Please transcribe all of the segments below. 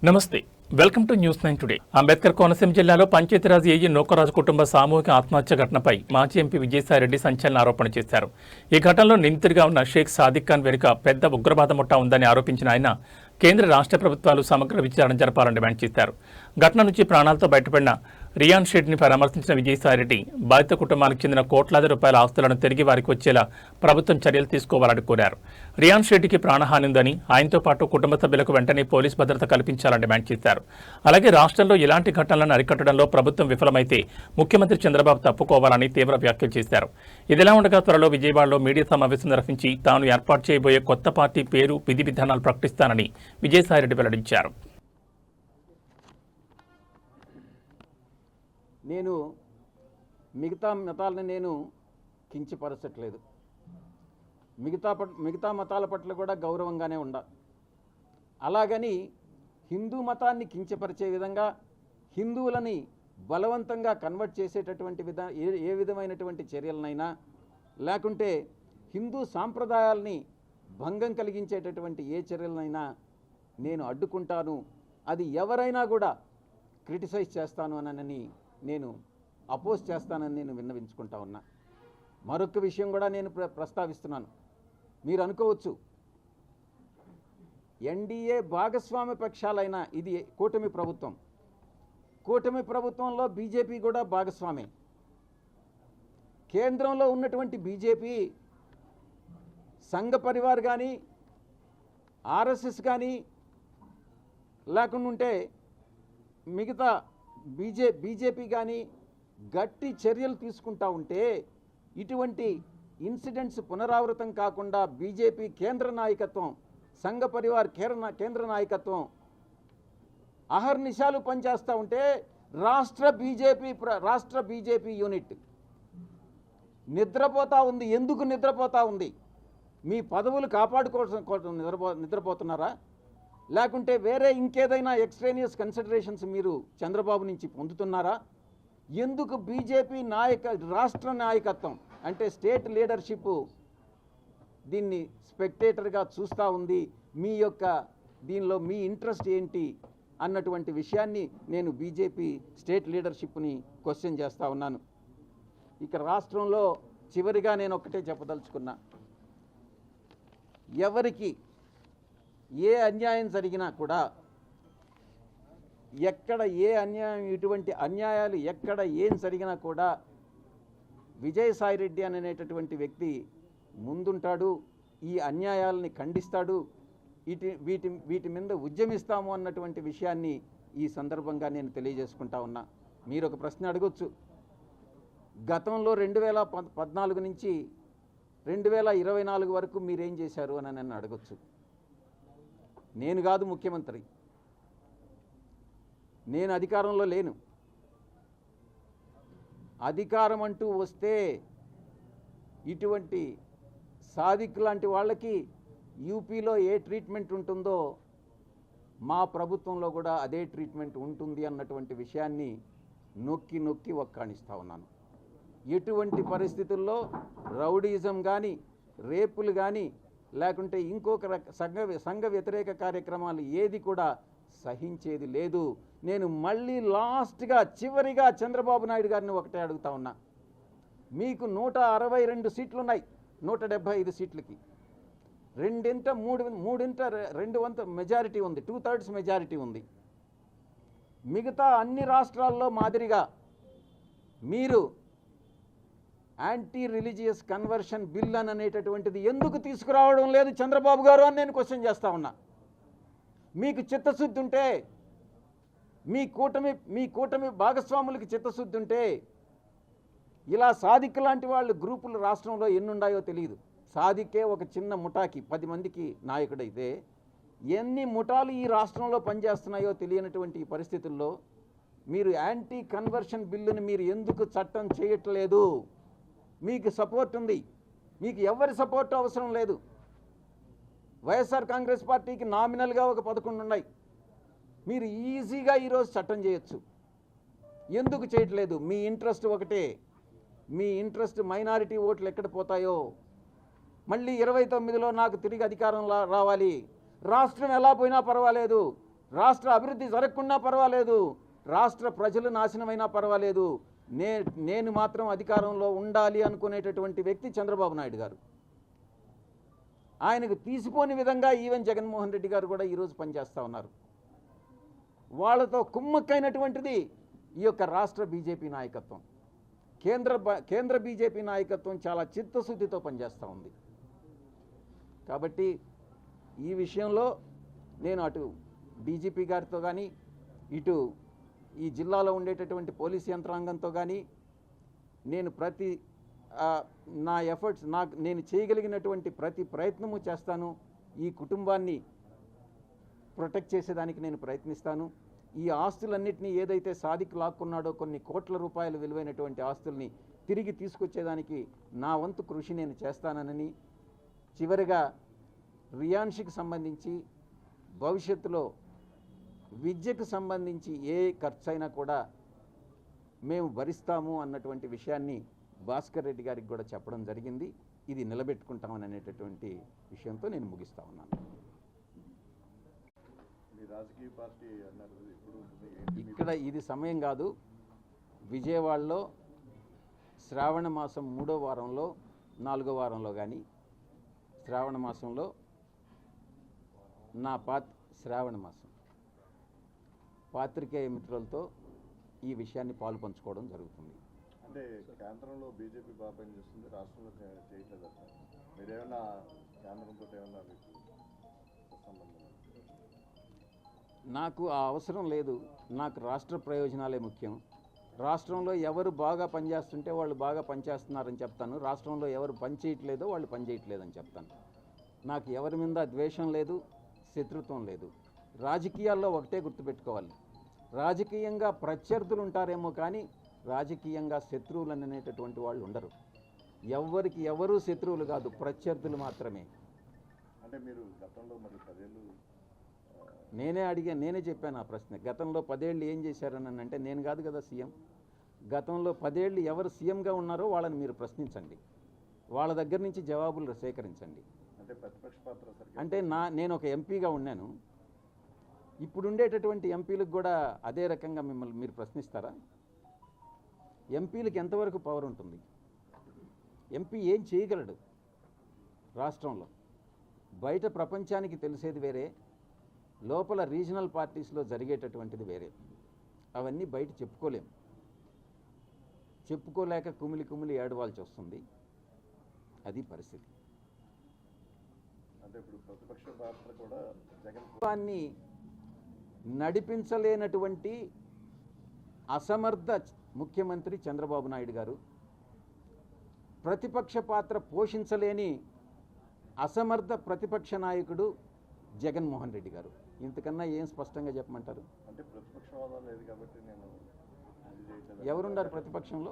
నమస్తే, welcome to news 9 today. Ambedkar Konaseema జిల్లాలో Panchayati Raj AE Nookaraju కుటుంబ సామూహిక ఆత్మహత్య ఘటనపై మాజీ ఎంపీ విజయసాయిరెడ్డి సంచలన ఆరోపణ చేశారు. ఈ ఘటనలో నిందితుడిగా ఉన్న షేక్ సాదిక్ ఖాన్ వెనుక పెద్ద ఉగ్రవాద ముఠా ఉందని ఆరోపించిన ఆయన కేంద్ర రాష్ట్ర ప్రభుత్వాలు సమగ్ర విచారణ జరపాలని డిమాండ్ చేశారు. ఘటన నుంచి ప్రాణాలతో బయటపడిన రియాన్ షెడ్ని పరామర్శించిన విజయసాయిరెడ్డి బాధిత కుటుంబానికి చెందిన కోట్లాది రూపాయల ఆస్తులను తిరిగి వారికి వచ్చేలా ప్రభుత్వం చర్యలు తీసుకోవాలని కోరారు. రియాన్ షెడ్డికి ప్రాణహాని ఉందని, ఆయనతో పాటు కుటుంబ సభ్యులకు వెంటనే పోలీస్ భద్రత కల్పించాలని డిమాండ్ చేశారు. అలాగే రాష్ట్రంలో ఇలాంటి ఘటనలను అరికట్టడంలో ప్రభుత్వం విఫలమైతే ముఖ్యమంత్రి చంద్రబాబు తప్పుకోవాలని తీవ్ర వ్యాఖ్యలు చేశారు. ఇదిలా ఉండగా త్వరలో విజయవాడలో మీడియా సమావేశం నిర్వహించి తాను ఏర్పాటు చేయబోయే కొత్త పార్టీ పేరు, విధి విధానాలు ప్రకటిస్తానని విజయసాయిరెడ్డి వెల్లడించారు. నేను మిగతా మతాలను నేను కించపరచట్లేదు. మిగతా మతాల పట్ల కూడా గౌరవంగానే ఉండాలి. అలాగని హిందూ మతాన్ని కించపరిచే విధంగా, హిందువులని బలవంతంగా కన్వర్ట్ చేసేటటువంటి ఏ విధమైనటువంటి చర్యలనైనా, లేకుంటే హిందూ సాంప్రదాయాల్ని భంగం కలిగించేటటువంటి ఏ చర్యలనైనా నేను అడ్డుకుంటాను. అది ఎవరైనా కూడా క్రిటిసైజ్ చేస్తాను అనని నేను అపోజ్ చేస్తానని నేను విన్నవించుకుంటా ఉన్నా. మరొక విషయం కూడా నేను ప్రస్తావిస్తున్నాను. మీరు అనుకోవచ్చు, ఎన్డీఏ భాగస్వామ్య పక్షాలైన ఇది కూటమి ప్రభుత్వం, కూటమి ప్రభుత్వంలో బీజేపీ కూడా భాగస్వామే. కేంద్రంలో ఉన్నటువంటి బీజేపీ సంఘ పరివార్ కానీ, ఆర్ఎస్ఎస్ కానీ, లేకుండా ఉంటే మిగతా బీజేపీ కానీ గట్టి చర్యలు తీసుకుంటా ఉంటే ఇటువంటి ఇన్సిడెంట్స్ పునరావృతం కాకుండా బీజేపీ కేంద్ర నాయకత్వం, సంఘ పరివార్ కేంద్ర నాయకత్వం అహర్నిశాలు పనిచేస్తూ ఉంటే రాష్ట్ర బీజేపీ యూనిట్ నిద్రపోతూ ఉంది. ఎందుకు నిద్రపోతూ ఉంది? మీ పదవులు కాపాడుకోవడం నిద్రపోతున్నారా? లేకుంటే వేరే ఇంకేదైనా ఎక్స్ట్రేనియస్ కన్సిడరేషన్స్ మీరు చంద్రబాబు నుంచి పొందుతున్నారా? ఎందుకు బీజేపీ రాష్ట్ర నాయకత్వం అంటే స్టేట్ లీడర్షిప్ దీన్ని స్పెక్టేటర్గా చూస్తూ ఉంది? దీనిలో మీ ఇంట్రెస్ట్ ఏంటి అన్నటువంటి విషయాన్ని నేను బీజేపీ స్టేట్ లీడర్షిప్ని క్వశ్చన్ చేస్తూ ఉన్నాను. ఇక రాష్ట్రంలో చివరిగా నేను ఒక్కటే చెప్పదలుచుకున్నా, ఎవరికి ఏ అన్యాయం జరిగినా కూడా, ఎక్కడ ఏ అన్యాయం, ఇటువంటి అన్యాయాలు ఎక్కడ ఏం జరిగినా కూడా విజయసాయిరెడ్డి అనేటటువంటి వ్యక్తి ముందుంటాడు, ఈ అన్యాయాలని ఖండిస్తాడు, వీటి మీద ఉద్యమిస్తాము అన్నటువంటి విషయాన్ని ఈ సందర్భంగా నేను తెలియజేసుకుంటా ఉన్నా. మీరు ఒక ప్రశ్న అడగొచ్చు, గతంలో 2014 నుంచి 2024 వరకు మీరేం చేశారు అని నన్ను అడగొచ్చు. నేను కాదు ముఖ్యమంత్రి, నేను అధికారంలో లేను. అధికారం అంటూ వస్తే ఇటువంటి సాదిక్ లాంటి వాళ్ళకి యూపీలో ఏ ట్రీట్మెంట్ ఉంటుందో మా ప్రభుత్వంలో కూడా అదే ట్రీట్మెంట్ ఉంటుంది అన్నటువంటి విషయాన్ని నొక్కి నొక్కి ఒక్కాణిస్తూ ఉన్నాను. ఎటువంటి పరిస్థితుల్లో రౌడీజం కానీ, రేపులు కానీ, లేకుంటే ఇంకొక సంఘ వ్యతిరేక కార్యక్రమాలు ఏది కూడా సహించేది లేదు. నేను మళ్ళీ చివరిగా చంద్రబాబు నాయుడు గారిని ఒకటే అడుగుతా ఉన్నా, మీకు 162 సీట్లున్నాయి, 175 సీట్లకి 2/3 మెజారిటీ ఉంది, 2/3 మెజారిటీ ఉంది. మిగతా అన్ని రాష్ట్రాల్లో మాదిరిగా మీరు యాంటీ రిలీజియస్ కన్వర్షన్ బిల్ అనేటటువంటిది ఎందుకు తీసుకురావడం లేదు చంద్రబాబు గారు అని నేను క్వశ్చన్ చేస్తా ఉన్నా. మీకు చిత్తశుద్ధి ఉంటే, మీ కూటమి భాగస్వాములకి చిత్తశుద్ధి ఉంటే, ఇలా సాదిక్ లాంటి వాళ్ళు గ్రూపులు రాష్ట్రంలో ఎన్నున్నాయో తెలియదు. సాదికే ఒక చిన్న ముఠాకి 10 మందికి నాయకుడైతే ఎన్ని ముఠాలు ఈ రాష్ట్రంలో పనిచేస్తున్నాయో తెలియనటువంటి పరిస్థితుల్లో మీరు యాంటీ కన్వర్షన్ బిల్లుని మీరు ఎందుకు చట్టం చేయట్లేదు? మీకు సపోర్ట్ ఉంది, మీకు ఎవరి సపోర్ట్ అవసరం లేదు. వైఎస్ఆర్ కాంగ్రెస్ పార్టీకి నామినల్గా ఒక 11 ఉన్నాయి, మీరు ఈజీగా ఈరోజు చట్టం చేయొచ్చు. ఎందుకు చేయట్లేదు? మీ ఇంట్రెస్ట్ ఒకటే, మీ ఇంట్రెస్ట్ మైనారిటీ ఓట్లు ఎక్కడ పోతాయో, మళ్ళీ 29లో నాకు తిరిగి అధికారం రావాలి, రాష్ట్రం ఎలా పోయినా పర్వాలేదు, రాష్ట్ర అభివృద్ధి జరగకున్నా పర్వాలేదు, రాష్ట్ర ప్రజలు నాశనమైనా పర్వాలేదు, నేను మాత్రం అధికారంలో ఉండాలి అనుకునేటటువంటి వ్యక్తి చంద్రబాబు నాయుడు గారు. ఆయనకు తీసిపోని విధంగా ఈవెన్ జగన్మోహన్ రెడ్డి గారు కూడా ఈరోజు పనిచేస్తూ ఉన్నారు. వాళ్ళతో కుమ్మక్కైనటువంటిది ఈ యొక్క రాష్ట్ర బీజేపీ నాయకత్వం. కేంద్ర బీజేపీ నాయకత్వం చాలా చిత్తశుద్ధితో పనిచేస్తూ ఉంది. కాబట్టి ఈ విషయంలో నేను అటు డీజీపీ గారితో కానీ, ఇటు ఈ జిల్లాలో ఉండేటటువంటి పోలీస్ యంత్రాంగంతో కానీ నేను నా ఎఫర్ట్స్ నేను చేయగలిగినటువంటి ప్రతి ప్రయత్నము చేస్తాను. ఈ కుటుంబాన్ని ప్రొటెక్ట్ చేసేదానికి నేను ప్రయత్నిస్తాను. ఈ ఆస్తులన్నింటినీ ఏదైతే సాదిక్ లాక్కున్నాడో కొన్ని కోట్ల రూపాయలు విలువైనటువంటి ఆస్తుల్ని తిరిగి తీసుకొచ్చేదానికి నా వంతు కృషి నేను చేస్తానని, చివరిగా రియాన్షికి సంబంధించి భవిష్యత్తులో విద్యకు సంబంధించి ఏ ఖర్చు అయినా కూడా మేము భరిస్తాము అన్నటువంటి విషయాన్ని భాస్కర్ రెడ్డి గారికి కూడా చెప్పడం జరిగింది. ఇది నిలబెట్టుకుంటామని అనేటటువంటి విషయంతో నేను ముగిస్తా ఉన్నాను. ఇక్కడ ఇది సమయం కాదు. విజయవాడలో శ్రావణ మాసం 3వ వారంలో 4వ వారంలో కానీ శ్రావణ మాసంలో శ్రావణ మాసం పాత్రికేయ మిత్రులతో ఈ విషయాన్ని పాలు పంచుకోవడం జరుగుతుంది. అంటే కేంద్రంలో బీజేపీ బాగా పనిచేస్తుంది, రాష్ట్రంలో చేయట్లేదు. మీరేమన్నా కేంద్రంతో ఏమన్నా సంబంధం? నాకు ఆ అవసరం లేదు. నాకు రాష్ట్ర ప్రయోజనాలే ముఖ్యం. రాష్ట్రంలో ఎవరు బాగా పనిచేస్తుంటే వాళ్ళు బాగా పనిచేస్తున్నారని చెప్తాను. రాష్ట్రంలో ఎవరు పనిచేయట్లేదో వాళ్ళు పనిచేయట్లేదని చెప్తాను. నాకు ఎవరి మీద ద్వేషం లేదు, శత్రుత్వం లేదు. రాజకీయాల్లో ఒకటే గుర్తుపెట్టుకోవాలి, రాజకీయంగా ప్రత్యర్థులు ఉంటారేమో కానీ రాజకీయంగా శత్రువులు అనేటటువంటి వాళ్ళు ఉండరు. ఎవరికి ఎవరు శత్రువులు కాదు, ప్రత్యర్థులు మాత్రమే. అంటే మీరు గతంలో మరి 10 ఏళ్ళు నేనే చెప్పాను ఆ ప్రశ్న. గతంలో 10 ఏళ్ళు ఏం చేశారని అంటే నేను కాదు కదా సీఎం. గతంలో 10 ఏళ్ళు ఎవరు సీఎంగా ఉన్నారో వాళ్ళని మీరు ప్రశ్నించండి, వాళ్ళ దగ్గర నుంచి జవాబులు సేకరించండి. అంటే ప్రతిపక్ష పాత్ర అంటే నేను ఒక ఎంపీగా ఉన్నాను. ఇప్పుడు ఉండేటటువంటి ఎంపీలకు కూడా అదే రకంగా మిమ్మల్ని మీరు ప్రశ్నిస్తారా? ఎంపీలకు ఎంతవరకు పవర్ ఉంటుంది? ఎంపీ ఏం చేయగలడు రాష్ట్రంలో? బయట ప్రపంచానికి తెలిసేది వేరే, లోపల రీజనల్ పార్టీస్లో జరిగేటటువంటిది వేరే. అవన్నీ బయట చెప్పుకోలేక కుమిలి ఏడవాల్సి వస్తుంది. అది పరిస్థితి. అంటే ఇప్పుడు ప్రతిపక్ష పాత్ర కూడా జగన్ నడిపించలేనటువంటి అసమర్థ ముఖ్యమంత్రి చంద్రబాబు నాయుడు గారు, ప్రతిపక్ష పాత్ర పోషించలేని అసమర్థ ప్రతిపక్ష నాయకుడు జగన్మోహన్ రెడ్డి గారు. ఇంతకన్నా ఏం స్పష్టంగా చెప్పమంటారు? అంటే ప్రతిపక్ష హోదా లేదు కాబట్టి ఎవరున్నారు ప్రతిపక్షంలో?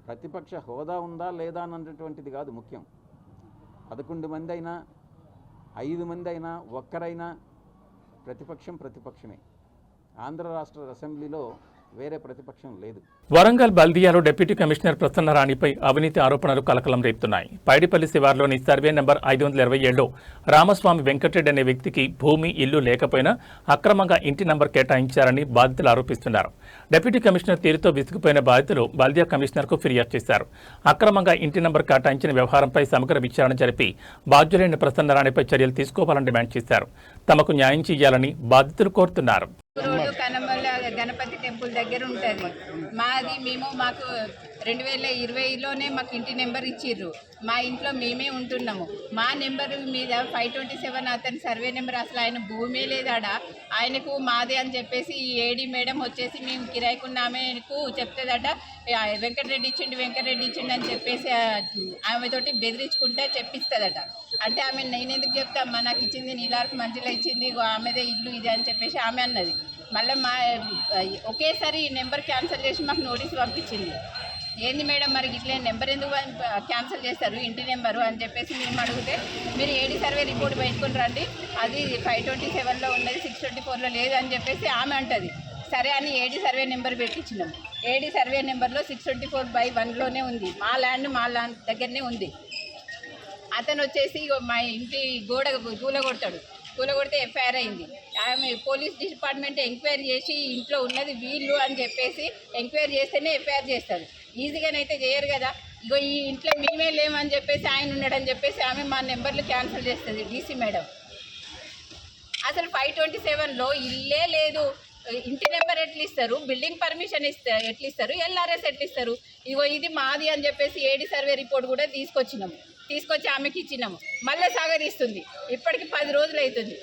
ప్రతిపక్ష హోదా ఉందా లేదా అన్నటువంటిది కాదు ముఖ్యం. 11 మంది అయినా 5 మంది అయినా ఒక్కరైనా ప్రతిపక్షమే. ఆంధ్ర రాష్ట్ర అసెంబ్లీలో వేరే ప్రతిపక్షం లేదు. వరంగల్ బల్దియాలో డిప్యూటీ కమిషనర్ ప్రసన్నరాణిపై అవినీతి ఆరోపణలు కలకలం రేపుతున్నాయి. పైడిపల్లి శివార్లోని సర్వే నెంబర్ 527లో రామస్వామి వెంకటరెడ్డి అనే వ్యక్తికి భూమి, ఇల్లు లేకపోయినా అక్రమంగా ఇంటి నంబర్ కేటాయించారని బాధితులు ఆరోపిస్తున్నారు. డిప్యూటీ కమిషనర్ తీరుతో విసిగిపోయిన బాధితులు బల్దియా కమిషనర్కు ఫిర్యాదు చేశారు. అక్రమంగా ఇంటి నంబర్ కేటాయించిన వ్యవహారంపై సమగ్ర విచారణ జరిపి బాధ్యులైన ప్రసన్నరాణిపై చర్యలు తీసుకోవాలని డిమాండ్ చేశారు. తమకు న్యాయం చేయాలని బాధితులు కోరుతున్నారు. కనమల్ల గణపతి టెంపుల్ దగ్గర ఉంటుంది మాకు 2020లోనే మాకు ఇంటి నెంబర్ ఇచ్చిర్రు. మా ఇంట్లో మేమే ఉంటున్నాము. మా నెంబరు మీద 527 అతని సర్వే నెంబర్, అసలు ఆయన భూమే లేదాడ. ఆయనకు మాదే అని చెప్పేసి ఈ ఏడీ మేడం వచ్చేసి మేము కిరాయికున్నామెకు చెప్తుందట, వెంకటరెడ్డి ఇచ్చిండు అని చెప్పేసి ఆమెతోటి బెదిరించుకుంటే చెప్పిస్తుందట. అంటే ఆమె నేనెందుకు చెప్తామ్మా, నాకు ఇచ్చింది నీలార్కు మంచిగా ఇచ్చింది, ఆమెదే ఇల్లు ఇది అని చెప్పేసి ఆమె అన్నది. మళ్ళీ ఒకేసారి ఈ నెంబర్ క్యాన్సిల్ చేసి మాకు నోటీస్ పంపించింది. ఏంది మేడం మరి ఇట్లా నెంబర్ ఎందుకు క్యాన్సిల్ చేస్తారు ఇంటి నెంబరు అని చెప్పేసి మేము అడిగితే, మీరు ఏడీ సర్వే రిపోర్ట్ పెట్టుకుని రండి, అది 527లో ఉన్నది 624లో లేదు అని చెప్పేసి ఆమె అంటది. సరే అని ఏడీ సర్వే నెంబర్ పెట్టించినాం. ఏడీ సర్వే నెంబర్లో 624/1లోనే ఉంది. మా ల్యాండ్ దగ్గరనే ఉంది. అతను వచ్చేసి మా ఇంటి గూల కొడతాడు. కూలగొడితే ఎఫ్ఐఆర్ అయింది. ఆమె పోలీస్ డిపార్ట్మెంట్ ఎంక్వైరీ చేసి ఇంట్లో ఉన్నది వీళ్ళు అని చెప్పేసి ఎంక్వైరీ చేస్తేనే ఎఫ్ఐఆర్ చేస్తారు. ఈజీగానైతే చేయరు కదా. ఇగో ఈ ఇంట్లో మేమే లేమని చెప్పేసి ఆయన ఉన్నాడని చెప్పేసి ఆమె మా నెంబర్లు క్యాన్సిల్ చేస్తుంది డీసీ మేడం. అసలు 527లో ఇల్లే లేదు, ఇంటి నెంబర్ ఎట్లా ఇస్తారు, బిల్డింగ్ పర్మిషన్ ఎట్లా ఇస్తారు, ఎల్ఆర్ఎస్ ఎట్లా ఇస్తారు. ఇగో ఇది మాది అని చెప్పేసి ఏడి సర్వే రిపోర్ట్ కూడా తీసుకొచ్చి ఆమెకి ఇచ్చినాము. మళ్ళీ సాగదీస్తుంది. ఇప్పటికి 10 రోజులు అవుతుంది.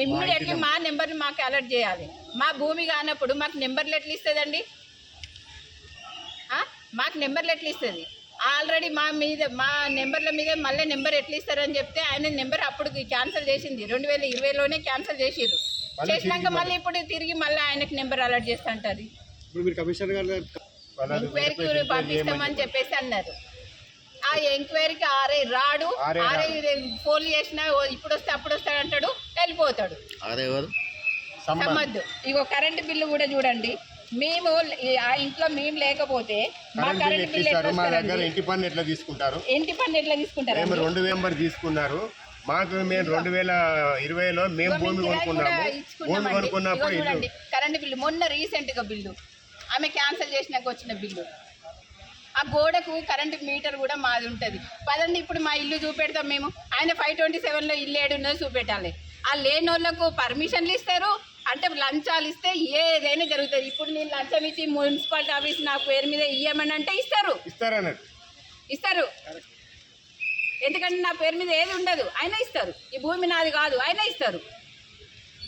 ఇమ్మీడియట్లీ మా నెంబర్ని మాకు అలర్ట్ చేయాలి. మా భూమి కానప్పుడు మాకు నెంబర్లు ఎట్లా ఇస్తుందండి? మాకు నెంబర్లు ఎట్లా ఇస్తుంది? ఆల్రెడీ మా నెంబర్ల మీద మళ్ళీ నెంబర్ ఎట్లా ఇస్తారని చెప్తే ఆయన నెంబర్ అప్పుడు క్యాన్సిల్ చేసింది. 2020లోనే క్యాన్సిల్ చేసిర్రు. చేసినాక మళ్ళీ ఇప్పుడు తిరిగి మళ్ళీ ఆయనకు నెంబర్ అలర్ట్ చేస్తా అంటారు. ఎంక్వైరీకి పంపిస్తామని చెప్పేసి అన్నారు. ఆ ఎంక్వైరీకి రాడు. ఫోన్ చేసినా ఇప్పుడు వస్తే అప్పుడు వస్తాడు అంటాడు, వెళ్ళిపోతాడు. సమ్మద్దు. ఇగో కరెంటు బిల్లు కూడా చూడండి. మేము ఆ ఇంట్లో మేము లేకపోతే మా కరెంట్ బిల్ ఇంటి పన్ను ఎట్లా తీసుకుంటారు? ఇంటి పన్ను ఎట్లా తీసుకుంటారు? 2 నెంబర్ తీసుకున్నారు. మాకు మేము 2020లో మేము భూమి కొనుక్కున్నప్పుడు చూడండి కరెంట్ బిల్లు మొన్న రీసెంట్ గా బిల్లు ఆమె క్యాన్సిల్ చేసినాక వచ్చిన బిల్లు. ఆ గోడకు కరెంటు మీటర్ కూడా మాది ఉంటుంది. పదండి ఇప్పుడు మా ఇల్లు చూపెడతాం మేము. ఆయన 527లో ఇల్లు ఏడున్నదో చూపెట్టాలి. ఆ లేని వాళ్ళకు పర్మిషన్లు ఇస్తారు అంటే లంచాలు ఇస్తే ఏదైనా జరుగుతుంది. ఇప్పుడు నేను లంచం ఇచ్చి మున్సిపాలిటీ ఆఫీస్ నా పేరు మీద ఇయ్యమని అంటే ఇస్తారు. ఎందుకంటే నా పేరు మీద ఏది ఉండదు, అయినా ఇస్తారు. ఈ భూమి నాది కాదు, అయినా ఇస్తారు.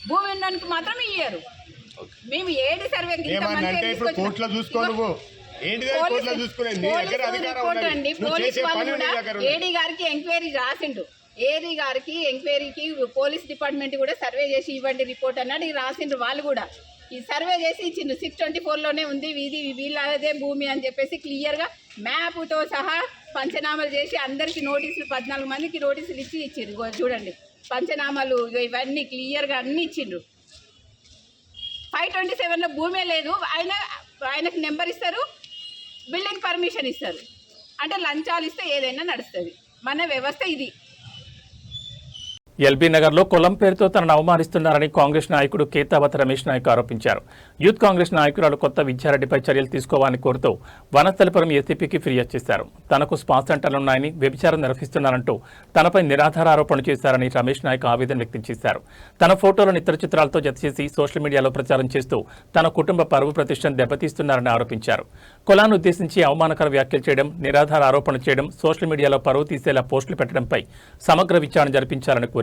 భూమి ఉన్నందుకు మాత్రం ఇయ్యరు. మేము ఏడి సర్వే ఏడీ గారికి ఎంక్వైరీ రాసిండు. ఏడీ గారికి ఎంక్వైరీకి పోలీస్ డిపార్ట్మెంట్ కూడా సర్వే చేసి ఇవ్వండి రిపోర్ట్ అన్నాడు. రాసిండ్రు వాళ్ళు కూడా. ఈ సర్వే చేసి ఇచ్చిండు. 624లోనే ఉంది ఇది వీళ్ళదే భూమి అని చెప్పేసి క్లియర్గా మ్యాప్తో సహా పంచనామాలు చేసి అందరికీ నోటీసులు 14 మందికి నోటీసులు ఇచ్చిండ్రు. చూడండి పంచనామాలు ఇవన్నీ క్లియర్గా అన్నీ ఇచ్చిండ్రు. 527లో భూమే లేదు, ఆయనకు నెంబర్ ఇస్తారు, బిల్డింగ్ పర్మిషన్ ఇస్తారు. అంటే లంచాలు ఇస్తే ఏదైనా నడుస్తుంది. మన వ్యవస్థ ఇది. ఎల్బీ నగర్లో కులం పేరుతో తనను అవమానిస్తున్నారని కాంగ్రెస్ నాయకుడు కేతావత్ రమేష్ నాయక్ ఆరోపించారు. యూత్ కాంగ్రెస్ నాయకురాలు కొత్త విద్యారెడ్డిపై చర్యలు తీసుకోవాలని కోరుతూ వనస్థలిపురం ఏసీపీకి ఫిర్యాదు చేశారు. తనకు స్పా సెంటర్లున్నాయని, వ్యభిచారం నిర్వహిస్తున్నారంటూ తనపై నిరాధార ఆరోపణలు చేశారని రమేష్ నాయక్ ఆవేదన వ్యక్తం చేశారు. తన ఫోటోలను ఇతర చిత్రాలతో జతచేసి సోషల్ మీడియాలో ప్రచారం చేస్తూ తన కుటుంబ పరువు ప్రతిష్టను దెబ్బతీస్తున్నారని ఆరోపించారు. కులాన్ని ఉద్దేశించి అవమానకర వ్యాఖ్యలు చేయడం, నిరాధార ఆరోపణలు చేయడం, సోషల్ మీడియాలో పరువు తీసేలా పోస్టులు పెట్టడంపై సమగ్ర విచారణ జరిపించాలని కోరారు.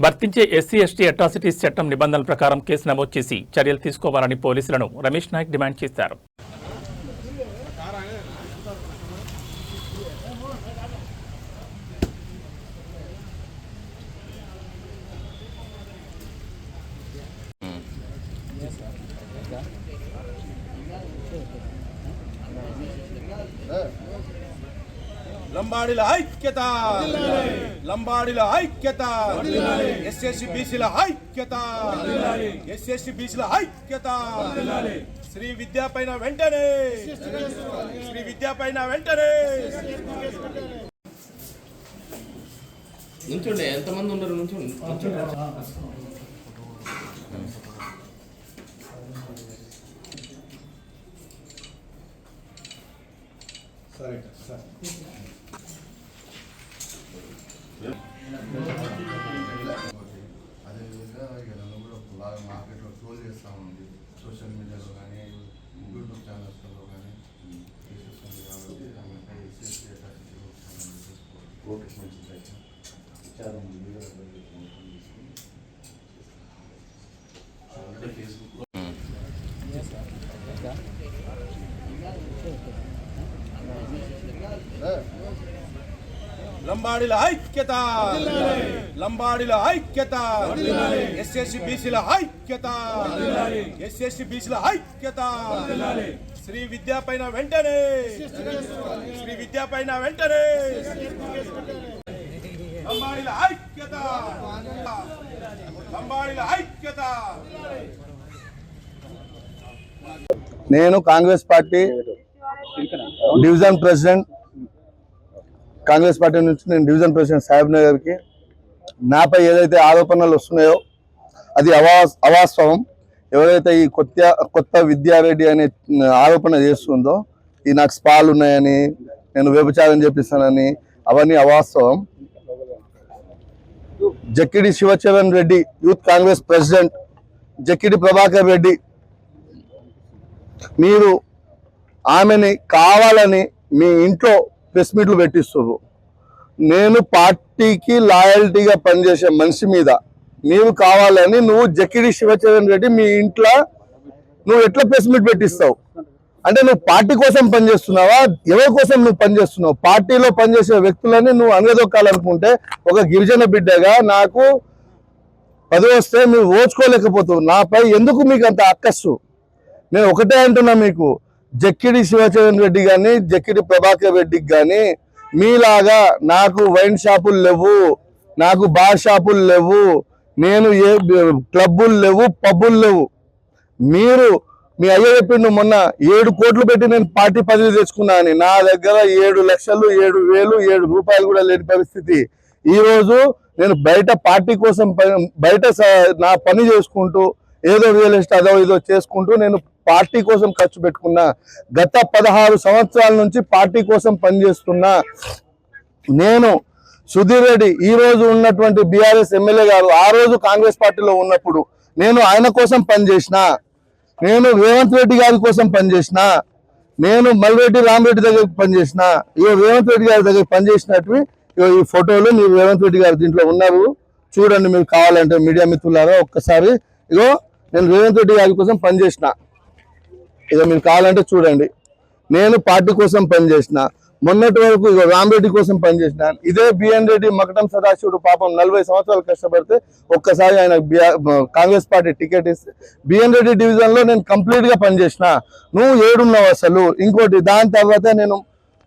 వర్తించే ఎస్సీ/ఎస్టీ అట్రాసిటీస్ చట్టం నిబంధనల ప్రకారం కేసు నమోదు చేసి చర్యలు తీసుకోవాలని పోలీసులను రమేష్ నాయక్ డిమాండ్ చేశారు. లంబాడీల ఐక్యత, లంబాడీల ఐక్యత, ఎస్ఎస్సీ బీసీల ఐక్యత, ఎస్ఎస్సీ బీసీల ఐక్యత. శ్రీ విద్యా పైన వెంటనే, శ్రీ విద్యా పైన వెంటనే. నుంచోండి, ఎంతమంది ఉన్నారు? నుంచోండి. సరే సార్. అదేవిధంగా ఇక నన్ను కూడా బాగా మార్కెట్లో ట్రోల్ చేస్తూ ఉంది. సోషల్ మీడియాలో కానీ యూట్యూబ్ ఛానల్స్లో కానీ చేసేస్తుంది. కాబట్టి దానిపై కోర్టుకు మంచి ప్రయత్నం చాలా ముందుగా ఆల్రెడీ ఫేస్బుక్లో లంబాడీల ఐక్యత, లంబాడీల ఐక్యత, ఎస్ఎస్సీ బీసీల ఐక్యత, ఎస్ఎస్సీ బీసీల ఐక్యత. శ్రీ విద్యా పైన వెంటనే, శ్రీ విద్యా పైన వెంటనే. లంబాడీల ఐక్యత, లంబాడీల ఐక్యత. నేను Congress party division president Congress party నుంచి నేను డివిజన్ ప్రెసిడెంట్ సాహెబ్ నగర్కి నాపై ఏదైతే ఆరోపణలు వస్తున్నాయో అది అవాస్తవం. ఎవరైతే ఈ కొత్త విద్యారెడ్డి అనే ఆరోపణ చేస్తుందో ఈ నాకు స్పాలు ఉన్నాయని, నేను వ్యభిచారం చేపిస్తానని, అవన్నీ అవాస్తవం. జక్కిడి శివచరణ్ రెడ్డి యూత్ కాంగ్రెస్ ప్రెసిడెంట్, జక్కిడి ప్రభాకర్ రెడ్డి, మీరు ఆమెని కావాలని మీ ఇంట్లో ప్రెస్ మీట్లు పెట్టిస్తున్నారు. నేను పార్టీకి లాయల్టీగా పనిచేసే మనిషి మీద నీవు కావాలని నువ్వు జక్కిడి శివచరణ్ రెడ్డి మీ ఇంట్లో నువ్వు ఎట్లా ప్రెస్ మీట్ పెట్టిస్తావు? అంటే నువ్వు పార్టీ కోసం పనిచేస్తున్నావా? ఎవరి కోసం నువ్వు పనిచేస్తున్నావు? పార్టీలో పనిచేసే వ్యక్తులని నువ్వు అనగదొక్కాలనుకుంటే ఒక గిరిజన బిడ్డగా నాకు పదవి వస్తే మీరు ఓచుకోలేకపోతావు. నాపై ఎందుకు మీకు అంత అక్కస్సు? నేను ఒకటే అంటున్నా, మీకు జక్కిడి శివచరణ్ రెడ్డి కానీ జక్కిడి ప్రభాకర్ రెడ్డికి కానీ మీలాగా నాకు వైన్ షాపులు లేవు, నాకు బార్ షాపులు లేవు, నేను ఏ క్లబ్బులు లేవు, పబ్బులు లేవు. మీరు మీ అయ్య చెప్పిండు మొన్న 7 కోట్లు పెట్టి నేను పార్టీ పదవి తెచ్చుకున్నా అని. నా దగ్గర 7 లక్షలు 7,000 7 రూపాయలు కూడా లేని పరిస్థితి. ఈరోజు నేను బయట పార్టీ కోసం బయట నా పని చేసుకుంటూ ఏదో రియల్ ఎస్టేట్ అదో ఇదో చేసుకుంటూ నేను పార్టీ కోసం ఖర్చు పెట్టుకున్నా. గత 16 సంవత్సరాల నుంచి పార్టీ కోసం పనిచేస్తున్నా. నేను సుధీర్ రెడ్డి ఈ రోజు ఉన్నటువంటి బీఆర్ఎస్ ఎమ్మెల్యే గారు ఆ రోజు కాంగ్రెస్ పార్టీలో ఉన్నప్పుడు నేను ఆయన కోసం పనిచేసిన, నేను రేవంత్ రెడ్డి గారి కోసం పనిచేసిన, నేను మల్రెడ్డి రామరెడ్డి దగ్గర పనిచేసిన. ఇగో రేవంత్ రెడ్డి గారి దగ్గర పనిచేసినట్టు ఈ ఫోటోలు మీరు రేవంత్ రెడ్డి గారు దీంట్లో ఉన్నారు, చూడండి. మీరు కావాలంటే మీడియా మిత్రులారా ఒక్కసారి ఇగో నేను రేవంత్ రెడ్డి గారి కోసం పనిచేసిన, ఇక మీరు కావాలంటే చూడండి. నేను పార్టీ కోసం పనిచేసిన, మొన్నటి వరకు ఇక రామరెడ్డి కోసం పనిచేసిన. ఇదే బిఎన్ రెడ్డి మకటం సదాశివుడు పాపం 40 సంవత్సరాలు కష్టపడితే ఒక్కసారి ఆయన కాంగ్రెస్ పార్టీ టికెట్ ఇస్తే బిఎన్ రెడ్డి డివిజన్ లో నేను కంప్లీట్ గా పనిచేసిన. నువ్వు ఏడున్నావు అసలు? ఇంకోటి, దాని తర్వాత నేను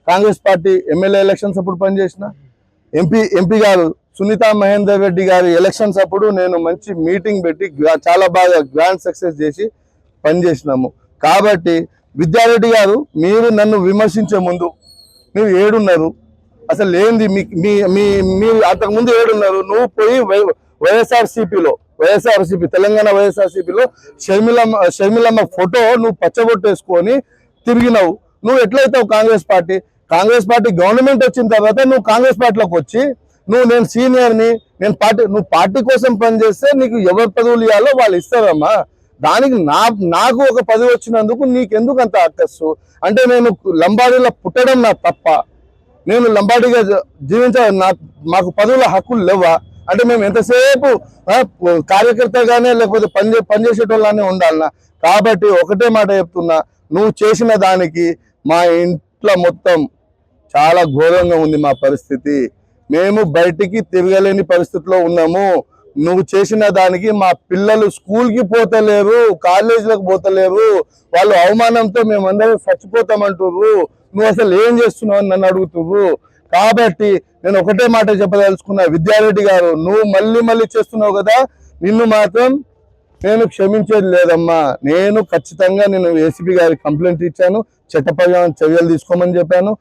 కాంగ్రెస్ పార్టీ ఎమ్మెల్యే ఎలక్షన్స్ అప్పుడు పనిచేసిన. ఎంపీ గారు సునీత మహేందర్ రెడ్డి గారి ఎలక్షన్స్ అప్పుడు నేను మంచి మీటింగ్ పెట్టి చాలా బాగా గ్రాండ్ సక్సెస్ చేసి పనిచేసినాము. కాబట్టి విద్యారెడ్డి గారు, మీరు నన్ను విమర్శించే ముందు మీరు ఏడున్నారు అసలు ఏంది? మీరు అంతకుముందు ఏడున్నారు? నువ్వు పోయి వైఎస్ఆర్సీపీ తెలంగాణ వైఎస్ఆర్సీపీలో షర్మిలమ్మ ఫోటో నువ్వు పచ్చబొట్టేసుకొని తిరిగినావు. నువ్వు ఎట్లయితావు కాంగ్రెస్ పార్టీ గవర్నమెంట్ వచ్చిన తర్వాత నువ్వు కాంగ్రెస్ పార్టీలోకి వచ్చి నేను సీనియర్ని, నువ్వు పార్టీ కోసం పనిచేస్తే నీకు ఎవరు పదవులు ఇవ్వాలో వాళ్ళు ఇస్తారమ్మా. దానికి నాకు ఒక పదవి వచ్చినందుకు నీకెందుకు అంత అక్కస్సు? అంటే నేను లంబాడీలో పుట్టడం నా తప్ప? నేను లంబాడీగా మాకు పదవుల హక్కులు లేవా? అంటే మేము ఎంతసేపు కార్యకర్తగానే లేకపోతే పనిచేసేటోళ్ళనే ఉండాలన్నా? కాబట్టి ఒకటే మాట చెప్తున్నా, నువ్వు చేసిన దానికి మా ఇంట్లో మొత్తం చాలా ఘోరంగా ఉంది మా పరిస్థితి. మేము బయటికి తిరగలేని పరిస్థితిలో ఉన్నాము. నువ్వు చేసిన దానికి మా పిల్లలు స్కూల్కి పోతలేరు, కాలేజీలకు పోతలేరు, వాళ్ళు అవమానంతో మేమందరం చచ్చిపోతామంటుర్రు. నువ్వు అసలు ఏం చేస్తున్నావు అని నన్ను అడుగుతుర్రు. కాబట్టి నేను ఒకటే మాట చెప్పదలుచుకున్నా, విద్యారెడ్డి గారు నువ్వు మళ్ళీ చేస్తున్నావు కదా, నిన్ను మాత్రం నేను క్షమించేది లేదమ్మా. నేను ఖచ్చితంగా ఏసీపీ గారికి కంప్లైంట్ ఇచ్చాను, చట్టపరమైన చర్యలు తీసుకోమని చెప్పాను.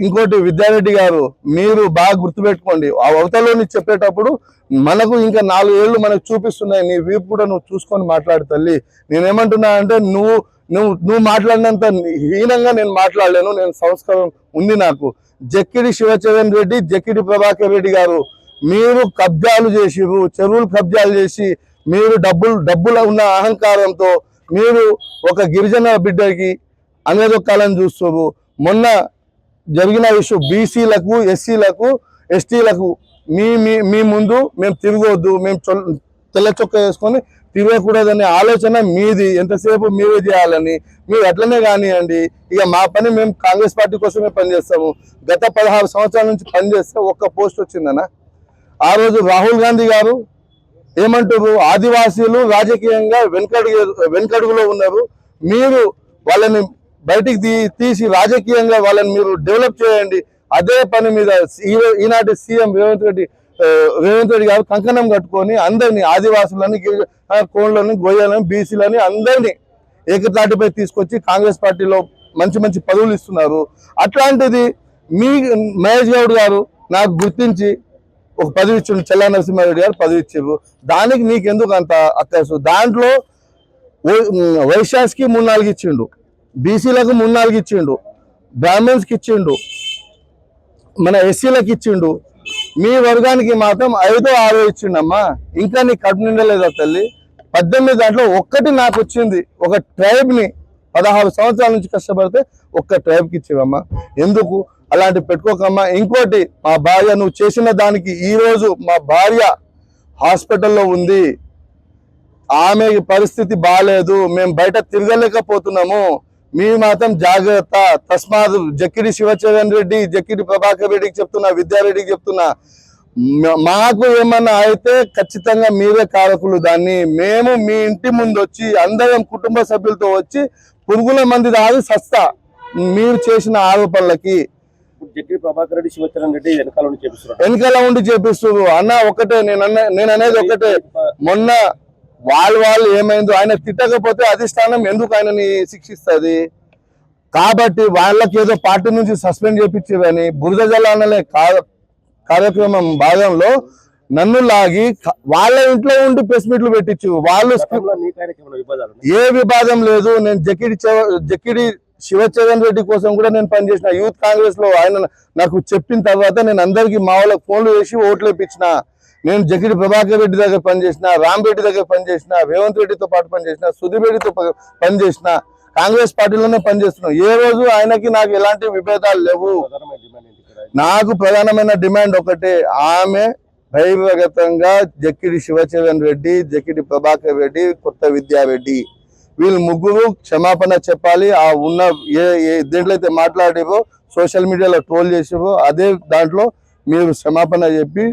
ఇంకోటి, విద్యారెడ్డి గారు మీరు బాగా గుర్తుపెట్టుకోండి, ఆ అవతలని చెప్పేటప్పుడు మనకు ఇంకా 4 ఏళ్ళు మనకు చూపిస్తున్నాయి, నీ వీపు కూడా నువ్వు చూసుకొని మాట్లాడు తల్లి. నేనేమంటున్నా అంటే నువ్వు మాట్లాడినంత హీనంగా నేను మాట్లాడలేను, నేను సంస్కారం ఉంది నాకు. జక్కిడి శివచరణ్ రెడ్డి, జక్కిడి ప్రభాకర్ రెడ్డి గారు మీరు కబ్జాలు చేసిరు, చెరువులు కబ్జాలు చేసి మీరు డబ్బులు ఉన్న అహంకారంతో మీరు ఒక గిరిజన బిడ్డకి అనగదొక్కాలని చూస్తారు. మొన్న జరిగిన విషయం బీసీలకు, ఎస్సీలకు, ఎస్టీలకు మీ ముందు మేము తిరగొద్దు, మేము తెల్ల చొక్క వేసుకొని తిరగకూడదనే ఆలోచన మీది. ఎంతసేపు మీరే చేయాలని మీరు అట్లనే కానివ్వండి. ఇక మా పని మేము కాంగ్రెస్ పార్టీ కోసమే పనిచేస్తాము. గత 16 సంవత్సరాల నుంచి పనిచేస్తే ఒక్క పోస్ట్ వచ్చిందనా? ఆ రోజు రాహుల్ గాంధీ గారు ఏమంటారు, ఆదివాసీలు రాజకీయంగా వెనుకడుగులో ఉన్నారు, మీరు వాళ్ళని బయటికి తీసి రాజకీయంగా వాళ్ళని మీరు డెవలప్ చేయండి. అదే పని మీద ఈనాటి సీఎం రేవంత్ రెడ్డి గారు కంకణం కట్టుకొని అందరినీ ఆదివాసులని, కోళ్ళని, గొయ్యలని, బీసీలని అందరినీ ఏకతాటిపై తీసుకొచ్చి కాంగ్రెస్ పార్టీలో మంచి పదవులు ఇస్తున్నారు. అట్లాంటిది మీ మహేష్ గౌడ్ గారు నాకు గుర్తించి ఒక పదవి ఇచ్చిండు, చెల్లా నరసింహారెడ్డి గారు పదవి ఇచ్చారు. దానికి నీకెందుకు అంత అక్కసు? దాంట్లో వైశ్యాస్కి 3-4 ఇచ్చిండు, బీసీలకు 3-4 ఇచ్చిండు, బ్రాహ్మణ్స్కి ఇచ్చిండు, మన ఎస్సీలకు ఇచ్చిండు. మీ వర్గానికి మాత్రం 5-6 ఇచ్చిండమ్మా. ఇంకా నీ కడుపు నిండలేదా తల్లి? 18 దాంట్లో ఒక్కటి నాకు వచ్చింది. ఒక ట్రైబ్ని 16 సంవత్సరాల నుంచి కష్టపడితే ఒక్క ట్రైబ్కి ఇచ్చేవమ్మా. ఎందుకు అలాంటి పెట్టుకోకమ్మా. ఇంకోటి, మా భార్య నువ్వు చేసిన దానికి ఈరోజు మా భార్య హాస్పిటల్లో ఉంది. ఆమె పరిస్థితి బాగాలేదు, మేము బయట తిరగలేకపోతున్నాము. మీరు మాత్రం జాగ్రత్త. తస్మాత్ జక్కిడి శివచరణ్ రెడ్డి, జక్కిడి ప్రభాకర్ రెడ్డికి చెప్తున్నా, విద్యారెడ్డికి చెప్తున్నా, మాకు ఏమన్నా అయితే ఖచ్చితంగా మీరే కారకులు. దాన్ని మేము మీ ఇంటి ముందు వచ్చి అందరం కుటుంబ సభ్యులతో వచ్చి పురుగుల మంది దాగి సస్తా మీరు చేసిన ఆరోపణలకి. జక్కిడి ప్రభాకర్ రెడ్డి, శివచరణ్ రెడ్డి వెనకాల ఉండి చేపిస్తారు అన్న. ఒకటే నేను అనేది ఒకటే, మొన్న వాళ్ళు ఏమైందో, ఆయన తిట్టకపోతే అధిష్టానం ఎందుకు ఆయనని శిక్షిస్తుంది? కాబట్టి వాళ్ళకి ఏదో పార్టీ నుంచి సస్పెండ్ చేపించేవని బురద జల్లాలనే కార్యక్రమం భాగంలో నన్ను లాగి వాళ్ళ ఇంట్లో ఉండి ప్రెస్ మీట్లు పెట్టించు. వాళ్ళు ఏ వివాదం లేదు. నేను జక్కిడి శివచరణ్ రెడ్డి కోసం కూడా నేను పనిచేసిన యూత్ కాంగ్రెస్ లో. ఆయన నాకు చెప్పిన తర్వాత నేను అందరికి మా వాళ్ళకి ఫోన్లు వేసి ఓట్లు వేయించిన. నేను జక్కిడి ప్రభాకర్ రెడ్డి దగ్గర పనిచేసిన, రామ్ రెడ్డి దగ్గర పనిచేసిన, రేవంత్ రెడ్డితో పాటు పనిచేసిన, సుధీర్ రెడ్డితో పనిచేసిన, కాంగ్రెస్ పార్టీలోనే పనిచేస్తున్నాం. ఏ రోజు ఆయనకి నాకు ఎలాంటి విభేదాలు లేవు. నాకు ప్రధానమైన డిమాండ్ ఒకటే, ఆమె బహిర్గతంగా జక్కిడి శివచరణ్ రెడ్డి, జక్కిడి ప్రభాకర్ రెడ్డి, కొత్త విద్యారెడ్డి వీళ్ళు ముగ్గురు క్షమాపణ చెప్పాలి. ఆ ఉన్న దేంట్లో అయితే మాట్లాడేవో సోషల్ మీడియాలో ట్రోల్ చేసేవో అదే దాంట్లో మీరు క్షమాపణ చెప్పి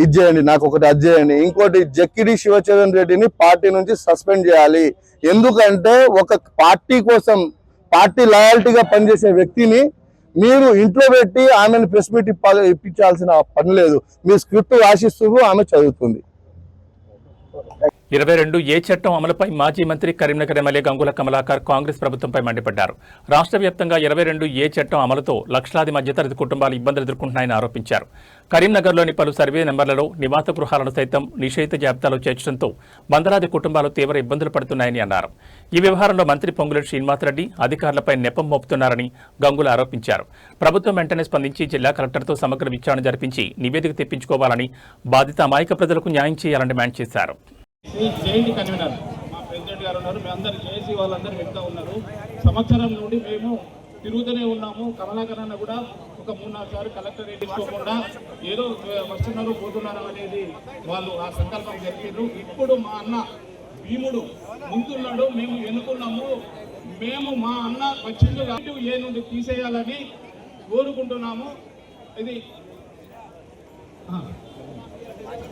ఇది చేయండి. నాకు ఒకటి అది చేయండి. ఇంకోటి, జక్కిడి శివచరణ్ రెడ్డిని పార్టీ నుంచి సస్పెండ్ చేయాలి. ఎందుకంటే ఒక పార్టీ కోసం, పార్టీ లాయల్టీగా పనిచేసే వ్యక్తిని మీరు ఇంట్లో పెట్టి ఆమెను ప్రెస్ మీట్ ఇప్పించాల్సిన పని లేదు. మీ స్క్రిప్ట్ రాసిస్తూ ఆమె చదువుతుంది. 22A చట్టం అమలుపై మాజీ మంత్రి కరీంనగర్ ఎమ్మెల్యే గంగుల కమలాకర్ కాంగ్రెస్ ప్రభుత్వంపై మండిపడ్డారు. రాష్ట్ర వ్యాప్తంగా 22A చట్టం అమలుతో లక్షలాది మధ్యతరగతి కుటుంబాలు ఇబ్బందులు ఎదుర్కొంటున్నాయని ఆరోపించారు. కరీంనగర్లోని పలు సర్వే నెంబర్లలో నివాస గృహాలను సైతం నిషేధిత జాబితాలో చేర్చడంతో వందలాది కుటుంబాలు తీవ్ర ఇబ్బందులు పడుతున్నాయని అన్నారు. ఈ వ్యవహారంలో మంత్రి పొంగులేటి శ్రీనివాసరెడ్డి అధికారులపై నెపం మోపుతున్నారని గంగుల ఆరోపించారు. ప్రభుత్వం వెంటనే స్పందించి జిల్లా కలెక్టర్తో సమగ్ర విచారణ జరిపించి నివేదిక తెప్పించుకోవాలని, బాధిత అమాయక ప్రజలకు న్యాయం చేయాలని డిమాండ్ చేశారు. జేఎన్టీ కన్వీనర్ మా ప్రెసిడెంట్ గారు ఉన్నారు, మేమందరూ చేసి వాళ్ళందరూ వెళ్తూ ఉన్నారు. సంవత్సరం నుండి మేము తిరుగుతూనే ఉన్నాము. కమలాకర్ అన్న కూడా ఒక 3-4 సార్లు కలెక్టర్ తీసుకోకుండా ఏదో వస్తున్నారు పోతున్నారు అనేది వాళ్ళు ఆ సంకల్పం జరిపారు. ఇప్పుడు మా అన్న భీముడు ముందున్నాడు, మేము ఎన్నుకున్నాము. మేము మా అన్న వచ్చిండు ఏ నుండి తీసేయాలని కోరుకుంటున్నాము. ఇది